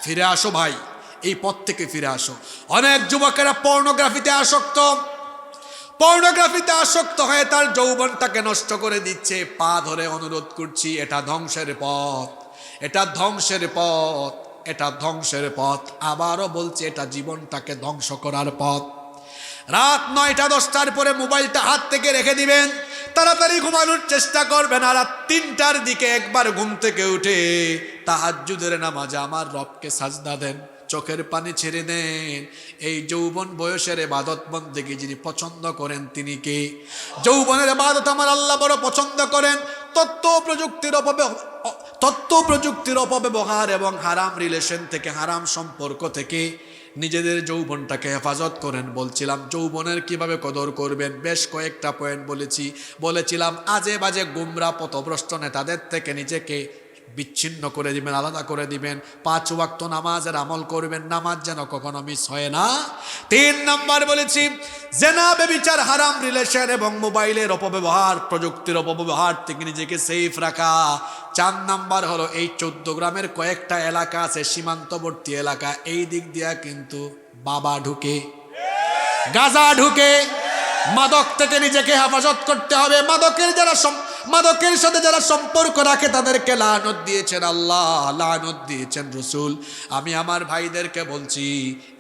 Speaker 1: ফিরে আসো ভাই, এই পথ থেকে ফিরে আসো। অনেক যুবকেরা পর্নোগ্রাফিতে আসক্ত হয়ে তার যৌবনটাকে নষ্ট করে দিচ্ছে। পা ধরে অনুরোধ করছি, এটা ধ্বংসের পথ, এটা ধ্বংসের পথ, এটা ধ্বংসের পথ। আবারও বলছি, এটা জীবনটাকে ধ্বংস করার পথ। রাত 9টা 10টার পরে মোবাইলটা হাত থেকে রেখে দিবেন, তাড়াতাড়ি ঘুমানোর চেষ্টা করবেন। আর রাত 3টার দিকে একবার ঘুম থেকে উঠে তাহাজ্জুদের নামাজে আমার রবকে সাজদা দেন, চোখের পানি ছেড়ে দেন। এই যৌবন বয়সের ইবাদত বন্দেগী যিনি পছন্দ করেন তিনি কে? যৌবনের ইবাদত আমার আল্লাহ বড় পছন্দ করেন। তথ্য প্রযুক্তির অপব্যবহার এবং হারাম রিলেশন থেকে, হারাম সম্পর্ক থেকে নিজেদের যৌবনটাকে হেফাজত করেন। বলছিলাম যৌবনের কিভাবে কদর করবেন, বেশ কয়েকটা পয়েন্ট বলেছিলাম। আজে বাজে গুমরা পথভ্রষ্ট নেতাদের থেকে নিজেকে বিচ্ছিন্ন করে দিবেন, আলাদা করে দিবেন। 5 ওয়াক্ত নামাজের আমল করবেন, নামাজ যেন কখনো মিস হয় না। 3 নাম্বার বলেছি, জেনা, ব্যভিচার, হারাম রিলেশন এবং মোবাইলের অপব্যবহার, প্রযুক্তির অপব্যবহার থেকে নিজেকে সেফ রাখা। 4 নাম্বার হলো, এই 14 গ্রামের কয়েকটা এলাকা আছে সীমান্তবর্তী এলাকা, এই দিক দিয়া কিন্তু বাবা ঢুকে, গাঁজা ঢুকে। মাদক থেকে নিজেকে হেফাজত করতে হবে। মাদকের সাথে যারা সম্পর্ক রাখে তাদেরকে লানত দিয়েছেন আল্লাহ, লানত দিয়েছেন রাসূল। আমি আমার ভাইদেরকে বলছি,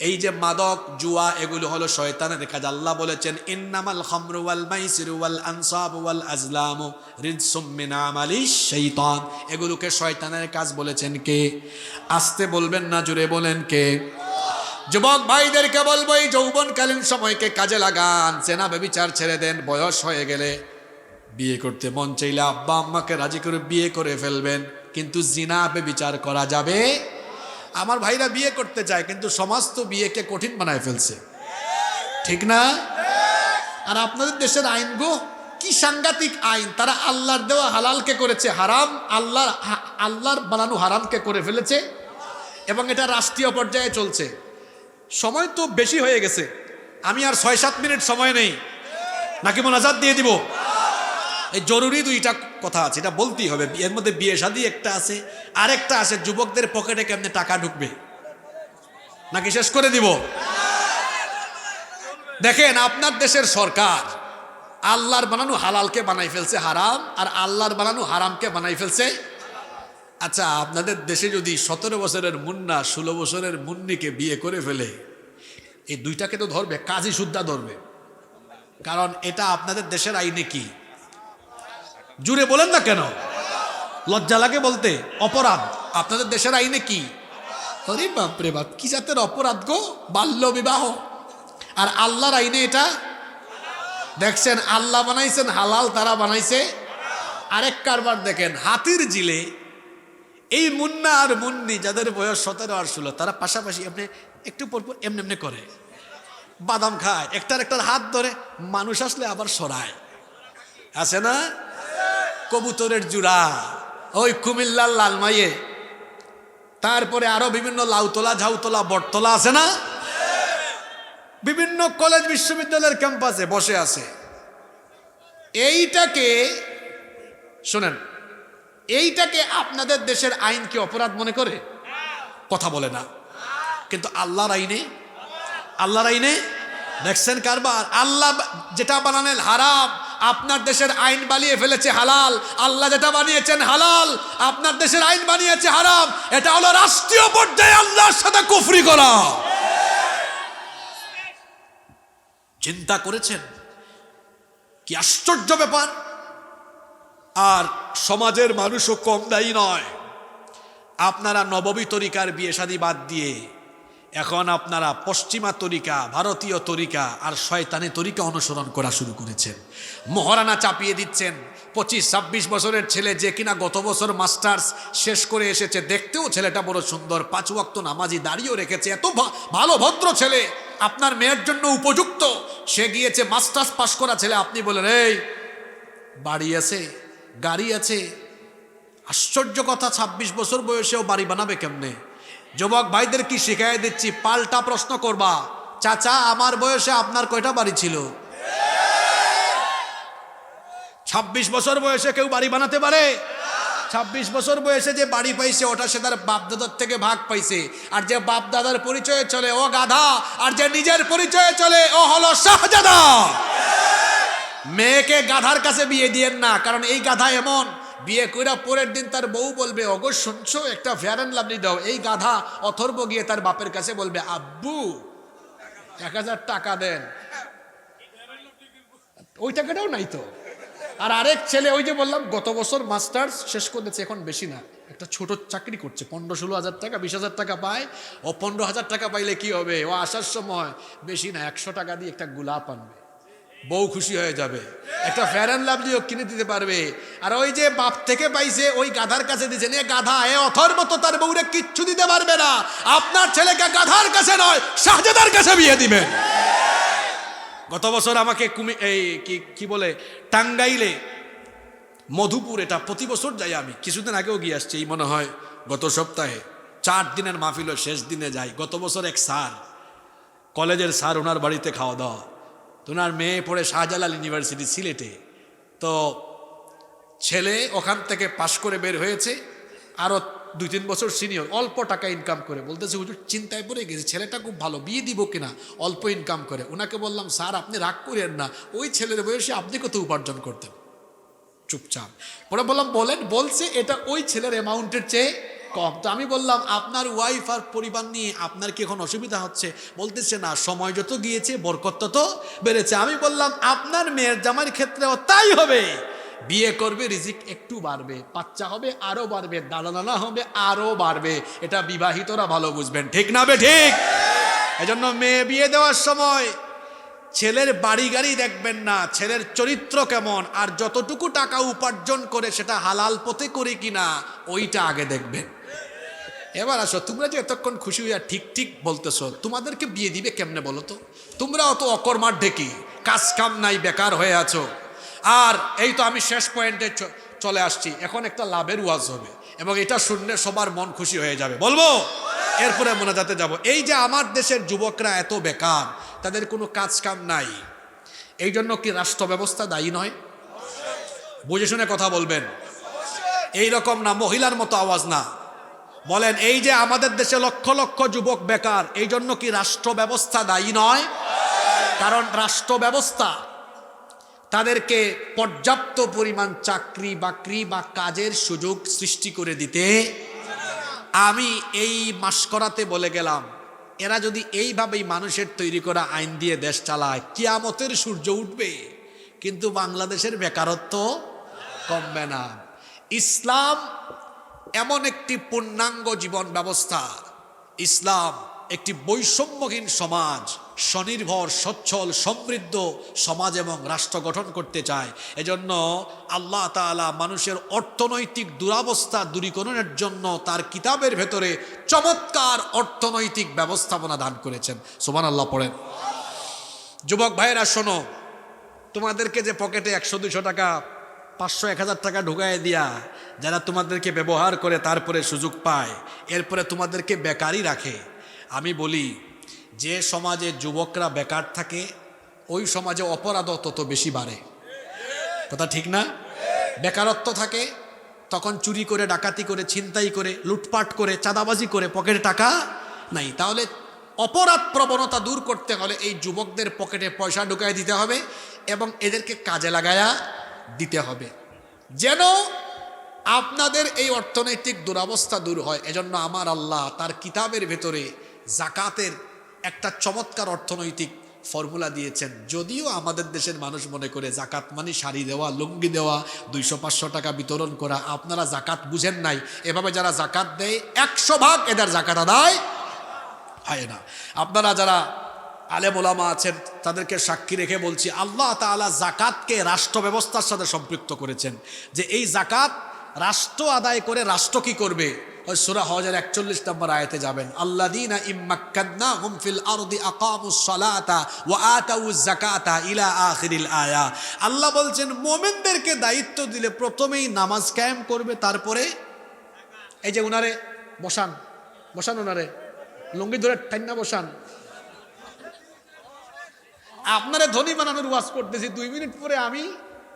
Speaker 1: এই যে মাদক, জুয়া, এগুলো হলো শয়তানের কাজ। আল্লাহ বলেছেন, ইন্নামাল খামরু ওয়াল মাইসিরু ওয়াল আনসাবু ওয়াল আজলামু রিজসুম মিন আমালিশ শাইতান। এগুলোকে শয়তানের কাজ বলেছেন কে? আস্তে বলবেন না, জোরে বলেন কে? যুবক ভাইদেরকে বলবো, এই যৌবনকালীন সময়কে কাজে লাগান। জেনা ব্যভিচার ছেড়ে দেন। বয়স হয়ে গেলে বিয়ে করতে মন চাইলে আব্বা আম্মাকে রাজি করে বিয়ে করে ফেলবেন, কিন্তু জিনা ব্যভিচার করা যাবে। আমার ভাইরা বিয়ে করতে চায়, কিন্তু সমাজ তো বিয়েকে কঠিন বানায় ফেলছে, ঠিক না? আর আপনাদের দেশের আইন গো, কি সাংঘাতিক আইন! তারা আল্লাহর দেওয়া হালালকে করেছে হারাম, আল্লাহর বানানো হারামকে করে ফেলেছে, এবং এটা রাষ্ট্রীয় পর্যায়ে চলছে। সময় তো বেশি হয়ে গেছে, আমি আর 6-7 মিনিট সময় নেই, নাকি মোনাজাত দিয়ে দিব? এই জরুরি 2টা কথা আছে, এটা বলতেই হবে। এর মধ্যে বিয়ে শাদী একটা আছে, আরেকটা আছে যুবকদের পকেটে কেমনে টাকা ঢুকবে, নাকি শেষ করে দিব? দেখেন, আপনার দেশের সরকার আল্লাহর বানানো হালালকে বানাই ফেলছে হারাম, আর আল্লাহর বানানো হারামকে বানাই ফেলছে। আচ্ছা, আপনাদের দেশে যদি 17 বছরের মুন্না 16 বছরের মুন্নিকে বিয়ে করে ফেলে, এই 2টাকে তো ধরবে, কাজী সুদ্ধা ধরবে। কারণ এটা আপনাদের দেশের আইনে কি? জুড়ে বলেন না কেন? লজ্জা লাগে বলতে? অপরাধ। আপনাদের দেশের আইনে কি? আরে বাপরে বাপ, কি জাতের অপরাধ গো! বাল্য বিবাহ। আর আল্লাহর আইনে এটা দেখছেন, আল্লাহ বানাইছেন হালাল, তারা বানাইছে। আরেক কারবার দেখেন, হাতির জিলে এই মুন্না আর মুন্নি যাদের বয়স 17 আর 16, তারা পাশাপাশি এমনি একটু পরপর এমনি এমনি করে বাদাম খায়, একটার হাত ধরে, মানুষ আসলে আবার সরায়, আছে না? কবুতরের জুড়া, ওই কুমিল্লার লালমাইয়ে, তারপরে আরো বিভিন্ন লাউতলা, ঝাউতলা, বটতলা আছে না? বিভিন্ন কলেজ বিশ্ববিদ্যালয়ের ক্যাম্পাসে বসে আছে। এইটাকে শোনেন, এইটাকে আপনাদের দেশের আইন কি অপরাধ মনে করে? কথা বলে না। কিন্তু আল্লাহর আইনে দেখছেন কারবার। আল্লাহ যেটা বানালেন হারাম, আপনার দেশের আইন বানিয়ে ফেলেছে হালাল, আল্লাহ যেটা বানিয়েছেন হালাল, আপনার দেশের আইন বানিয়েছে হারাম। এটা হলো রাষ্ট্রীয় পর্যায়ে আল্লাহর সাথে কুফরি করা। চিন্তা করেছেন কি আশ্চর্য ব্যাপার? আর সমাজের মানুষও কম দায়ী নয়। আপনারা নববী তরিকার বিয়ে শাদী বাদ দিয়ে এখন আপনারা পশ্চিমা তরিকা, ভারতীয় তরিকা আর শয়তানি তরিকা অনুসরণ করা শুরু করেছেন। মহারানা চাপিয়ে দিচ্ছেন। 25-26 বছরের ছেলে যে কিনা গত বছর মাস্টার্স শেষ করে এসেছে, দেখতেও ছেলেটা বড় সুন্দর, 5 ওয়াক্ত নামাজি, দাঁড়িয়েও রেখেছে, এত ভালো ভদ্র ছেলে, আপনার মেয়ের জন্য উপযুক্ত, সে গিয়েছে মাস্টার্স পাশ করা ছেলে। আপনি বলেন এই বাড়ি আছে, গাড়ি আছে। আশ্চর্য কথা, 26 বছর বয়সেও বাড়ি বানাবে কেমনে? যুবক ভাইদের কি শিখাই দিচ্ছি, পাল্টা প্রশ্ন করবা, চাচা আমার বয়সে আপনার কয়টা বাড়ি ছিল? 26 বছর বয়সে কেউ বাড়ি বানাতে পারে? 26 বছর বয়সে যে বাড়ি পাইছে ওটা সে তার বাপদাদার থেকে ভাগ পাইছে। আর যে বাপদাদার পরিচয়ে চলে ও গাধা, আর যে নিজের পরিচয়ে চলে ও হলো শাহজাদা। মেয়েকে গাধার কাছে বিয়ে দিয়েন না, কারণ এই গাধা এমন, বিয়ে কইরা পরের দিন তার বউ বলবে ওগো শুনছো একটা ফেয়ার অ্যান্ড লাভলি দাও। এই গাধা অথর্ব গিয়ে তার বাপের কাছে বলবে আব্বু 1000 টাকা দেন, ওই টাকাটাও নাই তো। আর আরেক ছেলে ওই যে বললাম গত বছর মাস্টার্স শেষ করেছে, এখন বেশি না, একটা ছোট চাকরি করছে, 15-16 হাজার টাকা, 20,000 টাকা পায়। ও 15,000 টাকা পাইলে কি হবে? ও আসার সময় বেশি না 100 টাকা দিয়ে একটা গোলাপ আনবে, বউ খুশি হয়ে যাবে, একটা ফেয়ার অ্যান্ড লাভলিও কিনে দিতে পারবে। আর ওই যে বাপ থেকে পাইছে ওই গাধার কাছে দিয়েছেন, এ গাধা এ অথর্ব তো তার বউরে কিচ্ছু দিতে পারবে না। আপনার ছেলেকে গাধার কাছে নয় শাহজাদার কাছে বিয়ে দিবেন। গত বছর আমাকে এই কি বলে টাঙ্গাইলে মধুপুর, এটা প্রতি বছর যাই আমি, কিছুদিন আগেও গিয়ে আসছি, এই মনে হয় গত সপ্তাহে 4 দিনের মাহফিল, শেষ দিনে যাই। গত বছর এক স্যার, কলেজের স্যার, ওনার বাড়িতে খাওয়া দাওয়া। তো ওনার মেয়ে পড়ে শাহজালাল ইউনিভার্সিটি সিলেটে, তো ছেলে ওখান থেকে পাশ করে বের হয়েছে, আরও 2-3 বছর সিনিয়র, অল্প টাকা ইনকাম করে। বলতেছে হুজুর চিন্তায় পড়ে গেছে, ছেলেটা খুব ভালো, বিয়ে দিব কিনা, অল্প ইনকাম করে। ওনাকে বললাম স্যার আপনি রাগ করেন না, ওই ছেলের বয়সে আপনি কত উপার্জন করতেন? চুপচাপ। পরে বললাম বলেন, বলছে এটা ওই ছেলের অ্যামাউন্টের চেয়ে কম। তো আমি বললাম আপনার ওয়াইফ আর পরিবার নিয়ে আপনার কি এখন অসুবিধা হচ্ছে? বলতেছে না, সময় যত গিয়েছে বরকত তত বেড়েছে। আমি বললাম আপনার মেয়ের জামাইয়ের ক্ষেত্রেও তাই হবে, বিয়ে করবে রিজিক একটু বাড়বে, বাচ্চা হবে আরো বাড়বে, দানা হবে আরো বাড়বে, এটা বিবাহিতরা ভালো বুঝবেন, ঠিক না বে ঠিক? এজন্য মেয়ে বিয়ে দেওয়ার সময় ছেলের বাড়ি গাড়ি দেখবেন না, ছেলের চরিত্র কেমন আর যতটুকু টাকা উপার্জন করে সেটা হালাল পথে করে কিনা ওইটা আগে দেখবেন। এবার আসো, তোমরা যে এতক্ষণ খুশি হইয়া ঠিক ঠিক বলতেছো, তোমাদেরকে বিয়ে দিবে কেমনে বলো তো? তোমরা অত অকর্মার ঢেকি, কাজ কাম নাই, বেকার হয়ে আছো। আর এই তো আমি শেষ পয়েন্টে চলে আসছি, এখন একটা লাভের ওয়াজ হবে এবং এটা শুনলে সবার মন খুশি হয়ে যাবে, বলবো? এরপরে মোনাজাতে যাব। এই যে আমার দেশের যুবকরা এত বেকার, তাদের কোনো কাজ কাম নাই, এই জন্য কি রাষ্ট্র ব্যবস্থা দায়ী নয়? বুঝে শুনে কথা বলবেন, এই রকম না, মহিলার মতো আওয়াজ না। বলেন এই যে আমাদের দেশে লক্ষ লক্ষ যুবক বেকার, এই জন্য কি রাষ্ট্র ব্যবস্থা দায়ী নয়? কারণ রাষ্ট্র ব্যবস্থা তাদেরকে পর্যাপ্ত পরিমাণ চাকরি বাকরি বা কাজের সুযোগ সৃষ্টি করে দিতে। আমি এই মাসকরাতে বলে গেলাম, এরা যদি এইভাবেই মানুষের তৈরি করা আইন দিয়ে দেশ চালায়, কিয়ামতের সূর্য উঠবে, কিন্তু বাংলাদেশের বেকারত্ব কমবে না। ইসলাম এমন একটি পূর্ণাঙ্গ জীবন ব্যবস্থা, ইসলাম একটি বৈষম্যহীন সমাজ, স্বনির্ভর সচ্ছল সমৃদ্ধ সমাজ এবং রাষ্ট্র গঠন করতে চায়। এজন্য আল্লাহ তাআলা মানুষের অর্থনৈতিক দুরবস্থা দূরীকরণের জন্য তার কিতাবের ভেতরে চমৎকার অর্থনৈতিক ব্যবস্থাপনা দান করেছেন। সুবহানাল্লাহ পড়েন। যুবক ভাইয়েরা শোনো, তোমাদেরকে যে পকেটে 100-200 টাকা 500-1000 টাকা ঢুকায় দিয়া যারা তোমাদেরকে ব্যবহার করে তারপরে সুযোগ পায়, এরপরে তোমাদেরকে বেকারই রাখে। আমি বলি, যে সমাজে যুবকরা বেকার থাকে ওই সমাজে অপরাধ তত বেশি বাড়ে, কথা ঠিক না? বেকারত্ব থাকে তখন চুরি করে, ডাকাতি করে, ছিনতাই করে, লুটপাট করে, চাঁদাবাজি করে, পকেটে টাকা নাই। তাহলে অপরাধ প্রবণতা দূর করতে হলে এই যুবকদের পকেটে পয়সা ঢুকায় দিতে হবে। এবং এদেরকে কাজে লাগায়া দিতে হবে, যেন আপনাদের এই অর্থনৈতিক দুরবস্থা দূর হয়। এজন্য আমার আল্লাহ তার কিতাবের ভেতরে জাকাতের একটা চমৎকার অর্থনৈতিক ফর্মুলা দিয়েছেন। যদিও আমাদের দেশের মানুষ মনে করে জাকাত মানে শাড়ি দেওয়া, লুঙ্গি দেওয়া, 200-500 টাকা বিতরণ করা। আপনারা জাকাত বুঝেন নাই। এভাবে যারা জাকাত দেয় 100% এদের জাকাত আদায় হয় না। আপনারা যারা আলেম ওলামা আছেন তাদেরকে সাক্ষী রেখে বলছি, আল্লাহ তাআলা জাকাতকে রাষ্ট্র ব্যবস্থার সাথে সম্পৃক্ত করেছেন, যে এই জাকাত রাষ্ট্র আদায় করে রাষ্ট্র কি করবে। ওই সূরা হজের 41 নম্বর আয়াতে যাবেন, আল্লাযীনা ইম্মাক্কান্নাহুম ফিল আরদি আকামুস সালাতা ওয়া আতাউজ যাকাতা ইলা আখিরিল আয়া। আল্লাহ বলছেন মুমিনদেরকে দায়িত্ব দিলে প্রথমেই নামাজ কায়েম করবে, তারপরে এই যে উনারে বসান বসান, উনারে লুঙ্গি ধরে টাইনা বসান। আপনারা ধনী বানানোর ওয়াজ করতেছি, 2 মিনিট পরে আমি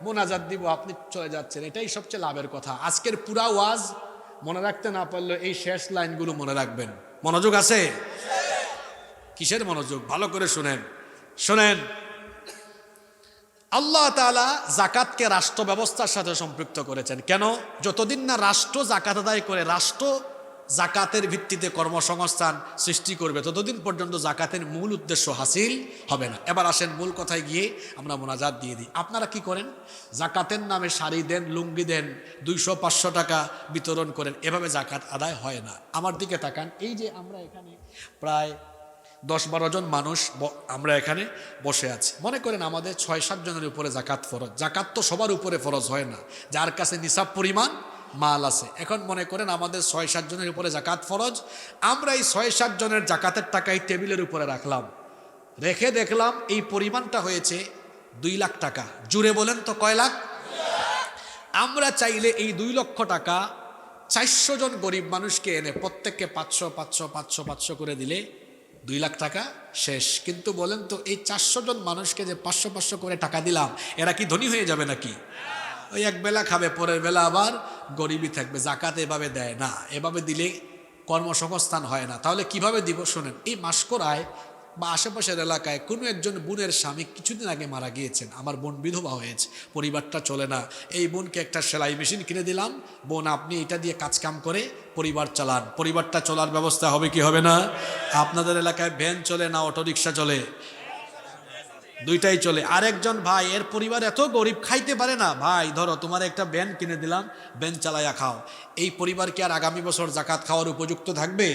Speaker 1: মোনাজাত দিব, আপনি চলে যাচ্ছেন। এটাই সবচেয়ে লাভের কথা। আজকের পুরা ওয়াজ মনে রাখতে না পারলে এই শেষ লাইনগুলো মনে রাখবেন। মনোযোগ আছে? কিসের মনোযোগ? ভালো করে শুনেন শুনেন। আল্লাহ তাআলা জাকাতকে রাষ্ট্র ব্যবস্থার সাথে সম্পৃক্ত করেছেন। কেন? যতদিন না রাষ্ট্র জাকাত আদায় করে, রাষ্ট্র জাকাতের ভিত্তিতে কর্মসংস্থান সৃষ্টি করবে, ততদিন পর্যন্ত জাকাতের মূল উদ্দেশ্য হাসিল হবে না। এবার আসেন মূল কথায় গিয়ে আমরা মোনাজাত দিয়ে দিই। আপনারা কি করেন? জাকাতের নামে শাড়ি দেন, লুঙ্গি দেন, 200-500 টাকা বিতরণ করেন। এভাবে জাকাত আদায় হয় না। আমার দিকে তাকান। এই যে আমরা এখানে প্রায় 10-12 জন মানুষ আমরা এখানে বসে আছি। মনে করেন আমাদের 6-7 জনের উপরে জাকাত ফরজ। জাকাত তো সবার উপরে ফরজ হয় না, যার কাছে নিসাব পরিমাণ মাল আছে। এখন মনে করেন আমাদের 6-7 জনের উপরে জাকাত ফরজ। আমরা এই 6-7 জনের জাকাতের টাকা এই টেবিলের উপরে রাখলাম, রেখে দেখলাম এই পরিমাণটা হয়েছে 2 লাখ টাকা। জুড়ে বলেন তো কয় লাখ? আমরা চাইলে এই 2 লক্ষ টাকা 400 জন গরিব মানুষকে এনে প্রত্যেককে 500 করে দিলে 2 লাখ টাকা শেষ। কিন্তু বলেন তো এই 400 জন মানুষকে যে 500 করে টাকা দিলাম, এরা কি ধনী হয়ে যাবে নাকি? ওই এক বেলা খাবে, পরের বেলা আবার গরিবই থাকবে। জাকাত এভাবে দেয় না, এভাবে দিলে কর্মসংস্থান হয় না। তাহলে কিভাবে দিব? শোনেন, এই মাসকরায় বা আশেপাশের এলাকায় কোনো একজন বোনের স্বামী কিছুদিন আগে মারা গিয়েছেন। আমার বোন বিধবা হয়েছে, পরিবারটা চলে না। এই বোনকে একটা সেলাই মেশিন কিনে দিলাম, বোন আপনি এটা দিয়ে কাজকাম করে পরিবার চালান। পরিবারটা চলার ব্যবস্থা হবে কি হবে না? আপনাদের এলাকায় ভ্যান চলে না অটোরিকশা চলে? দুইটাই চলে। আরেকজন ভাই, এর পরিবার এত গরিব, খাইতে পারে না। ভাই ধরো তোমার একটা ভ্যান কিনে দিলাম, ভ্যান চালাইয়া খাও। এই পরিবার কি আর আগামী বছর জাকাত খাওয়ার উপযুক্ত থাকবে?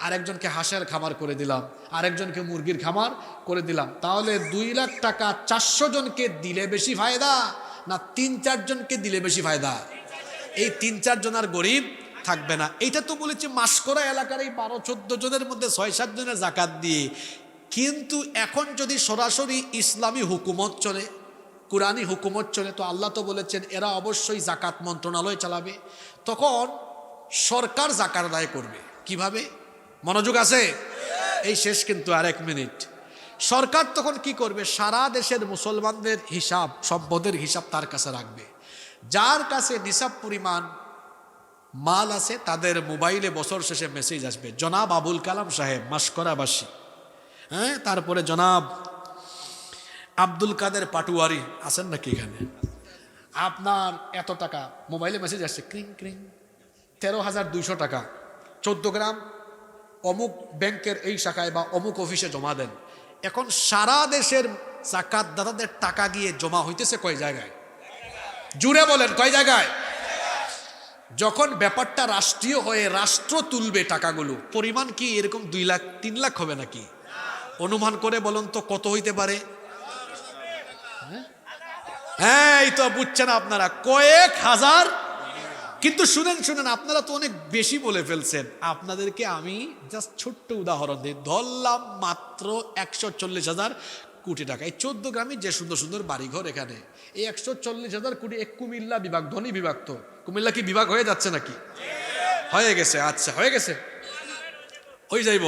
Speaker 1: আরেকজনকে হাঁসের খামার করে দিলাম, আরেকজনকে মুরগির খামার করে দিলাম। তাহলে 2 লাখ টাকা 400 জনকে দিলে বেশি ফায়দা না 3-4 জনকে দিলে বেশি ফায়দা? এই 3-4 জন আর গরিব থাকবে না। এইটা তো বলেছি মাসকরা এলাকার এই 12-14 জনের মধ্যে 6-7 জনের জাকাত দিয়ে। কিন্তু এখন যদি সরাসরি ইসলামী হুকুমত চলে, কুরআনি হুকুমত চলে, তো আল্লাহ তো বলেছেন এরা অবশ্যই জাকাত মন্ত্রণালয় চালাবে। তখন সরকার জাকাত আদায় করবে। কিভাবে? মনোযোগ আছে? এই শেষ কিন্তু আর 1 মিনিট। সরকার তখন কি করবে? সারা দেশের মুসলমানদের হিসাব, সম্পদের হিসাব তার কাছে রাখবে। যার কাছে নিসাব পরিমাণ মাল আছে তাদের মোবাইলে বছর শেষে মেসেজ আসবে, জনাব আবুল কালাম সাহেব মাসকরাবাসী, হ্যাঁ, তারপরে জনাব আব্দুল কাদের পাটুয়ারি আছেন নাকি এখানে, আপনার এত টাকা। মোবাইলে মেসেজ আসছে, ক্রিং ক্রিং, 13,200 টাকা, 14 গ্রাম অমুক ব্যাংকের এই শাখায় বা অমুক অফিসে জমা দেন। এখন সারা দেশের জাকাত দাতাদের টাকা গিয়ে জমা হইতেছে কয় জায়গায়? জুড়ে বলেন কয় জায়গায়? যখন ব্যাপারটা রাষ্ট্রীয় হয়ে রাষ্ট্র তুলবে টাকাগুলো, পরিমাণ কি এরকম 2 লাখ 3 লাখ হবে নাকি? অনুমান করে বলুন তো কত হইতে পারে? হ্যাঁ, এই তো বুঝছেন আপনারা, কয়েক হাজার। কিন্তু শুনেন শুনেন, আপনারা তো অনেক বেশি বলে ফেলছেন। আপনাদেরকে আমি জাস্ট ছোট্ট উদাহরণ দিই। ধরলাম মাত্র 140,000 কোটি টাকা। এই 14 গ্রামে যে সুন্দর সুন্দর বাড়িঘর, এখানে এই 140,000 কোটি। এক কুমিল্লা বিভাগ, ধনী বিভাগ। তো কুমিল্লা কি বিভাগ হয়ে যাচ্ছে নাকি? হয়ে গেছে। আচ্ছা, হয়ে গেছে, হয়ে যাইব।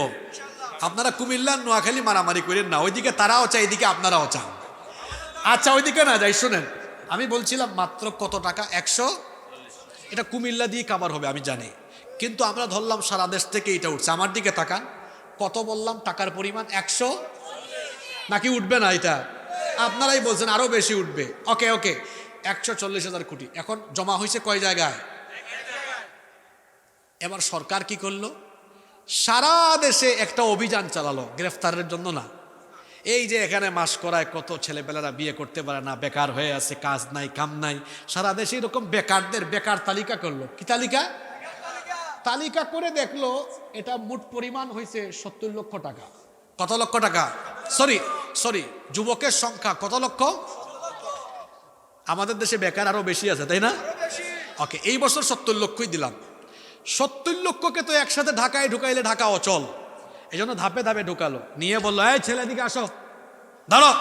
Speaker 1: আপনারা কুমিল্লা নোয়াখালী মারামারি করেন না, ওইদিকে তারাও চায়, এদিকে আপনারাও চান। আচ্ছা, ওইদিকে না যাই, শুনেন আমি বলছিলাম মাত্র কত টাকা? 100। এটা কুমিল্লা দিয়ে কাভার হবে আমি জানি, কিন্তু আমরা ধরলাম সারা দেশ থেকে এটা উঠছে। আমার দিকে তাকান, কত বললাম টাকার পরিমাণ? 100 নাকি উঠবে না? এটা আপনারাই বলছেন আরো বেশি উঠবে। ওকে ওকে, 140,000 কোটি এখন জমা হয়েছে কয় জায়গায়? এবার সরকার কি করলো? সারা দেশে একটা অভিযান চালালো গ্রেফতারের জন্য না। এই যে এখানে মাস করায় কত ছেলেপেলেরা বিয়ে করতে পারে না, বেকার হয়ে আছে, কাজ নাই কাম নাই, সারা দেশে এরকম বেকারদের বেকার তালিকা করলো। কি তালিকা? তালিকা করে দেখলো এটা মোট পরিমাণ হয়েছে 70 লক্ষ টাকা। কত লক্ষ টাকা? সরি যুবকের সংখ্যা কত লক্ষ? আমাদের দেশে বেকার আরো বেশি আছে, তাই না? ওকে, এই বছর 70 লক্ষই দিলাম। 70 লক্ষকে তো একসাথে ঢাকায় ঢুকাইলে ঢাকা অচল, এই জন্য ধাপে ধাপে ঢুকালো। নিয়ে বললো, এই ছেলে দিকে আসো, দাঁড়ো,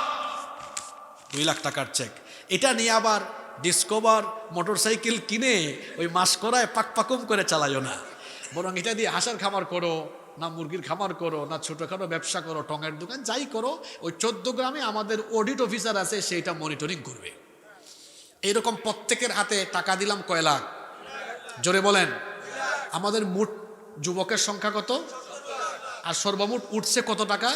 Speaker 1: 2 লাখ টাকার চেক। এটা নিয়ে আবার ডিসকভার মোটরসাইকেল কিনে ওই মাস করায় পাকপাকুম করে চালাইও না, বরং এটা দিয়ে হাঁসের খামার করো, না মুরগির খামার করো, না ছোটখাটো ব্যবসা করো, টঙের দোকান যাই করো, ওই 14 গ্রামে আমাদের অডিট অফিসার আছে, সেইটা মনিটরিং করবে। এইরকম প্রত্যেকের হাতে টাকা দিলাম কয় লাখ? জোরে বলেন। আমাদের মোট যুবকের সংখ্যা কত? আর সর্বমোট উঠছে কত টাকা?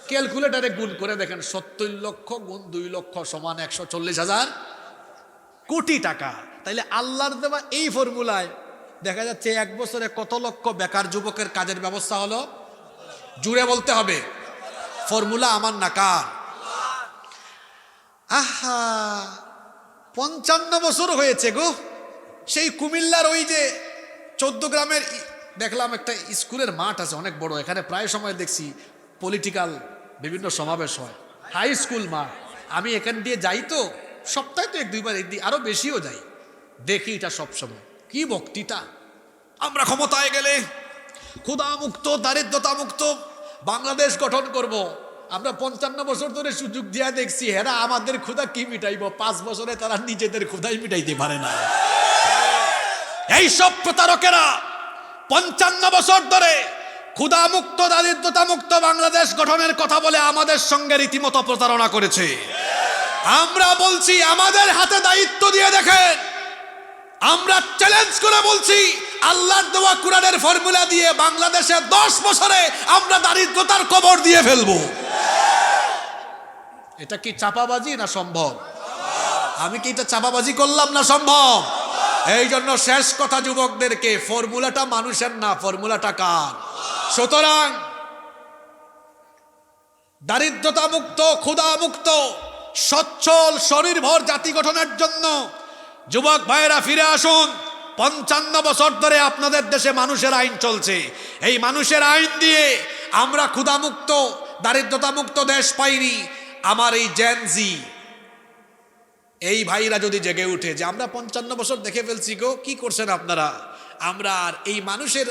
Speaker 1: ক্যালকুলেটারে গুণ করে দেখেন, 70 লক্ষ গুণ 2 লক্ষ সমান 140,000 কোটি টাকা। তাইলে আল্লাহর দেওয়া এই ফর্মুলায় দেখা যাচ্ছে 1 বছরে কত লক্ষ বেকার যুবকের কাজের ব্যবস্থা হলো? জুড়ে বলতে হবে, ফর্মুলা আমার না কার? আহা, 55 বছর হয়েছে গো। সেই কুমিল্লার ওই যে 14 গ্রামের দেখলাম একটা স্কুলের মাঠ আছে অনেক বড়, এখানে প্রায় সময় দেখছি পলিটিক্যাল বিভিন্ন সমাবেশ হয়, হাই স্কুল মাঠ। আমি এখান দিয়ে যাই তো সপ্তাহে তো 1-2 বার, আরো বেশিও যাই, দেখি এটা সবসময় কি বক্তৃতা। আমরা ক্ষমতায় গেলে ক্ষুধামুক্ত দারিদ্রতা মুক্ত বাংলাদেশ গঠন করব। আমরা 55 বছর ধরে সুযোগ দিয়া দেখছি, হেরা আমাদের ক্ষুধা কি মিটাইব? 5 বছরে তারা নিজেদের ক্ষুধাই মিটাইতে পারে না। এই সব প্রতারকেরা 55 বছর ধরে ক্ষুধামুক্ত দারিদ্রতা মুক্ত বাংলাদেশ গঠনের কথা বলে আমাদের সঙ্গে রীতিমতো প্রতারণা করেছে। আমরা বলছি আমাদের হাতে দায়িত্ব দিয়ে দেখেন, আমরা চ্যালেঞ্জ করে বলছি আল্লাহর দেওয়া কোরআনের ফর্মুলা দিয়ে বাংলাদেশে 10 বছরে আমরা দারিদ্রতার কবর দিয়ে ফেলবো। এটা কি চাপাবাজি না সম্ভব? আমি কি এটা চাপাবাজি করলাম না সম্ভব? এই জন্য শেষ কথা যুবকদেরকে, ফর্মুলাটা মানুষের না, ফর্মুলাটা কার? সুতরাং দারিদ্রতা মুক্ত ক্ষুধা মুক্ত সচ্ছল স্বনির্ভর জাতি গঠনের জন্য যুবক ভাইয়েরা ফিরে আসুন। 55 বছর ধরে আপনাদের দেশে মানুষের আইন চলছে, এই মানুষের আইন দিয়ে আমরা ক্ষুধামুক্ত দারিদ্রতা মুক্ত দেশ পাইনি। আমার এই জেনজি এই ভাইরা যদি জেগে উঠে যে আমরা 55 বছর দেখে ফেলছি গো, কি করছেন আপনারা, আমরা আর এই মানুষের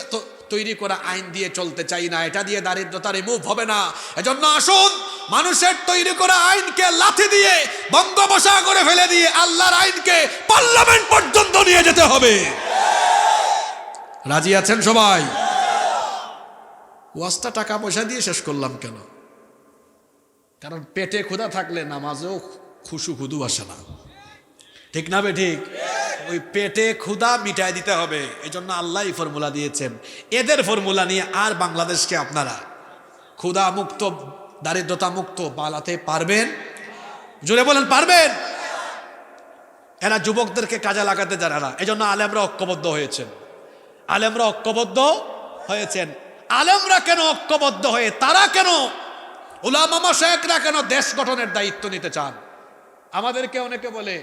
Speaker 1: তৈরি করা আইন দিয়ে চলতে চাই না, এটা দিয়ে দারিদ্রতা রিমুভ হবে না। এজন্য আসুন মানুষের তৈরি করা আইনকে লাথি দিয়ে বঙ্গোপসাগরে ফেলে দিয়ে আল্লাহর আইনকে পার্লামেন্ট পর্যন্ত নিয়ে যেতে হবে। রাজি আছেন সবাই? ওয়াজটা টাকা পয়সা দিয়ে শেষ করলাম কেন? কারণ পেটে ক্ষুধা থাকলে নামাজেও খুশু খুদু আসে না, ঠিক না বে ঠিক? ওই পেটে ক্ষুধা মিটাই দিতে হবে, এই জন্য আল্লাহ ফর্মুলা দিয়েছেন। এদের ফর্মুলা নিয়ে আর বাংলাদেশকে আপনারা ক্ষুধা মুক্ত দারিদ্রতা মুক্ত বানাতে পারবেন? জোরে বলেন, পারবেন? এরা যুবকদেরকে কাজে লাগাতে জানে না, এই জন্য আলেমরা ঐক্যবদ্ধ হয়েছেন। আলেমরা ঐক্যবদ্ধ হয়েছেন। আলেমরা কেন ঐক্যবদ্ধ হয়ে, তারা কেন, উলামা মাশায়েখরা কেন দেশ গঠনের দায়িত্ব নিতে চান? আমাদেরকে অনেকে বলে,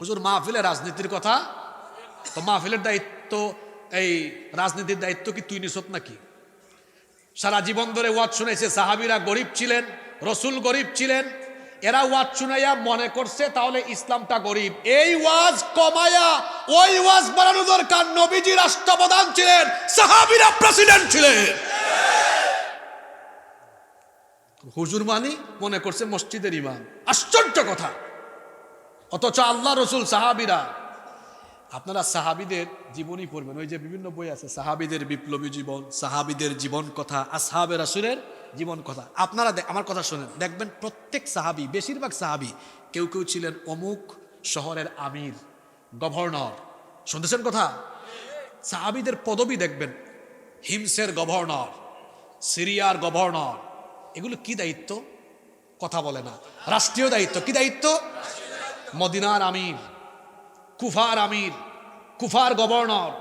Speaker 1: হুজুর মাহফিলে রাজনীতির কথা, তো মাহফিলের দায়িত্ব, এই রাজনীতির দায়িত্ব কি তুই নিছত নাকি? সারা জীবন ধরে ওয়াজ শুনেছে, সাহাবীরা গরিব ছিলেন, রসুল গরিব ছিলেন, এরা ওয়াজ শুনাইয়া মনে করছে তাহলে ইসলামটা গরিব। এই ওয়াজ কমায়া ওই ওয়াজ বাড়ানো দরকার। নবীজি রাষ্ট্রপ্রধান ছিলেন, সাহাবীরা প্রেসিডেন্ট ছিলেন। হুজুর মানি মনে করছে মসজিদের ইমাম। আশ্চর্য কথা। অথচ আল্লাহ রসুল সাহাবীরা, আপনারা সাহাবীদের জীবনী পড়বেন, ওই যে বিভিন্ন বই আছে, সাহাবীদের বিপ্লবী জীবন, সাহাবীদের জীবন কথা, আসহাবে রাসূলের জীবন কথা। আপনারা আমার কথা শোনেন, দেখবেন প্রত্যেক সাহাবী, বেশিরভাগ সাহাবী, কেউ কেউ ছিলেন অমুক শহরের আমির, গভর্নর। শুনতেছেন কথা? সাহাবীদের পদবি দেখবেন, হিমসের গভর্নর, সিরিয়ার গভর্নর। এগুলো কি দায়িত্ব? কথা বলে না। রাষ্ট্রীয় দায়িত্ব, কি দায়িত্ব? মদিনার আমির, কুফার আমির, কুফার গভর্নর।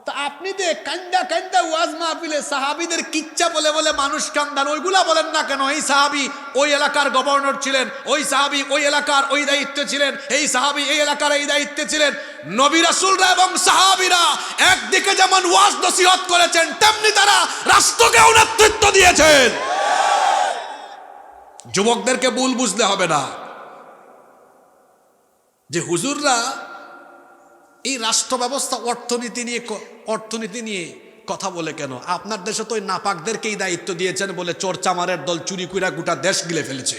Speaker 1: তা আপনি যে কান্দা কান্দা ওয়াজ মাহফিলে সাহাবীদের কিচ্ছা বলে বলে মানুষ কান্দান, ওইগুলা বলেন না কেন? এই সাহাবী ওই এলাকার গভর্নর ছিলেন, ওই সাহাবী ওই এলাকার ওই দায়িত্বে ছিলেন, এই সাহাবী এই এলাকার এই দায়িত্বে ছিলেন। নবী রাসূলরা এবং সাহাবীরা একদিকে যেমন ওয়াজ নসিহত করেছেন, তেমনি তারা রাষ্ট্রকেও নেতৃত্ব দিয়েছেন। যুবকদেরকে ভুল বুঝতে হবে না যে হুজুররা এই রাষ্ট্র ব্যবস্থা অর্থনীতি নিয়ে কথা বলে কেন? আপনার দেশে তো ওই নাপাকদেরকেই দায়িত্ব দিয়েছেন বলে চোর চামারের দল চুরি কইরা গোটা দেশ গিলে ফেলেছে।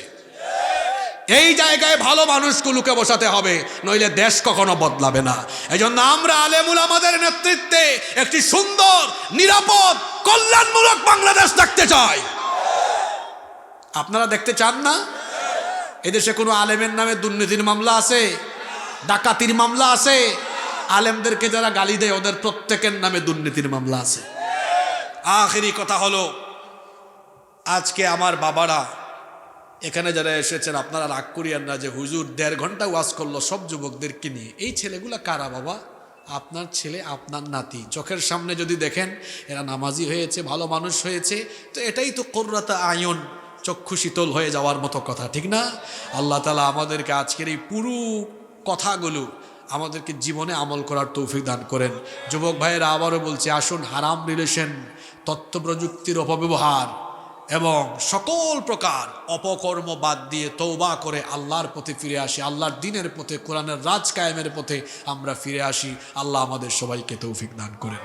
Speaker 1: এই জায়গায় ভালো মানুষগুলোকে বসাতে হবে, নইলে দেশ কখনো বদলাবে না। এজন্য আমরা আলেমুল আমাদের নেতৃত্বে একটি সুন্দর, নিরাপদ, কল্যাণমূলক বাংলাদেশ দেখতে চাই। আপনারা দেখতে চান না? এদেশে কোনো আলেমের নামে দুর্নীতির মামলা আছে, ডাকাতির মামলা আছে? আলেমদেরকে যারা গালি দেয় ওদের প্রত্যেকের নামে দুর্নীতির মামলা আছে। আখেরি কথা হলো, আজকে আমার বাবারা এখানে যারা এসেছেন, আপনারা রাগ করিয়েন না যে হুজুর 1.5 ঘন্টা ওয়াজ করলো সব যুবকদেরকে নিয়ে। এই ছেলেগুলা কারা বাবা? আপনার ছেলে, আপনার নাতি। চোখের সামনে যদি দেখেন এরা নামাজি হয়েছে, ভালো মানুষ হয়েছে, তো এটাই তো কুররাতা আয়ুন, চক্ষু শীতল হয়ে যাওয়ার মতো কথা, ঠিক না? আল্লাহ তাআলা আমাদেরকে আজকের এই পুরো কথাগুলো আমাদেরকে জীবনে আমল করার তৌফিক দান করেন। যুবক ভাইয়েরা, আবারও বলছি, আসুন হারাম রিলেশন, তথ্য প্রযুক্তির অপব্যবহার এবং সকল প্রকার অপকর্ম বাদ দিয়ে তওবা করে আল্লাহর পথে ফিরে আসি, আল্লাহর দ্বীনের পথে, কোরআনের রাজ কায়েমের পথে আমরা ফিরে আসি। আল্লাহ আমাদের সবাইকে তৌফিক দান করেন।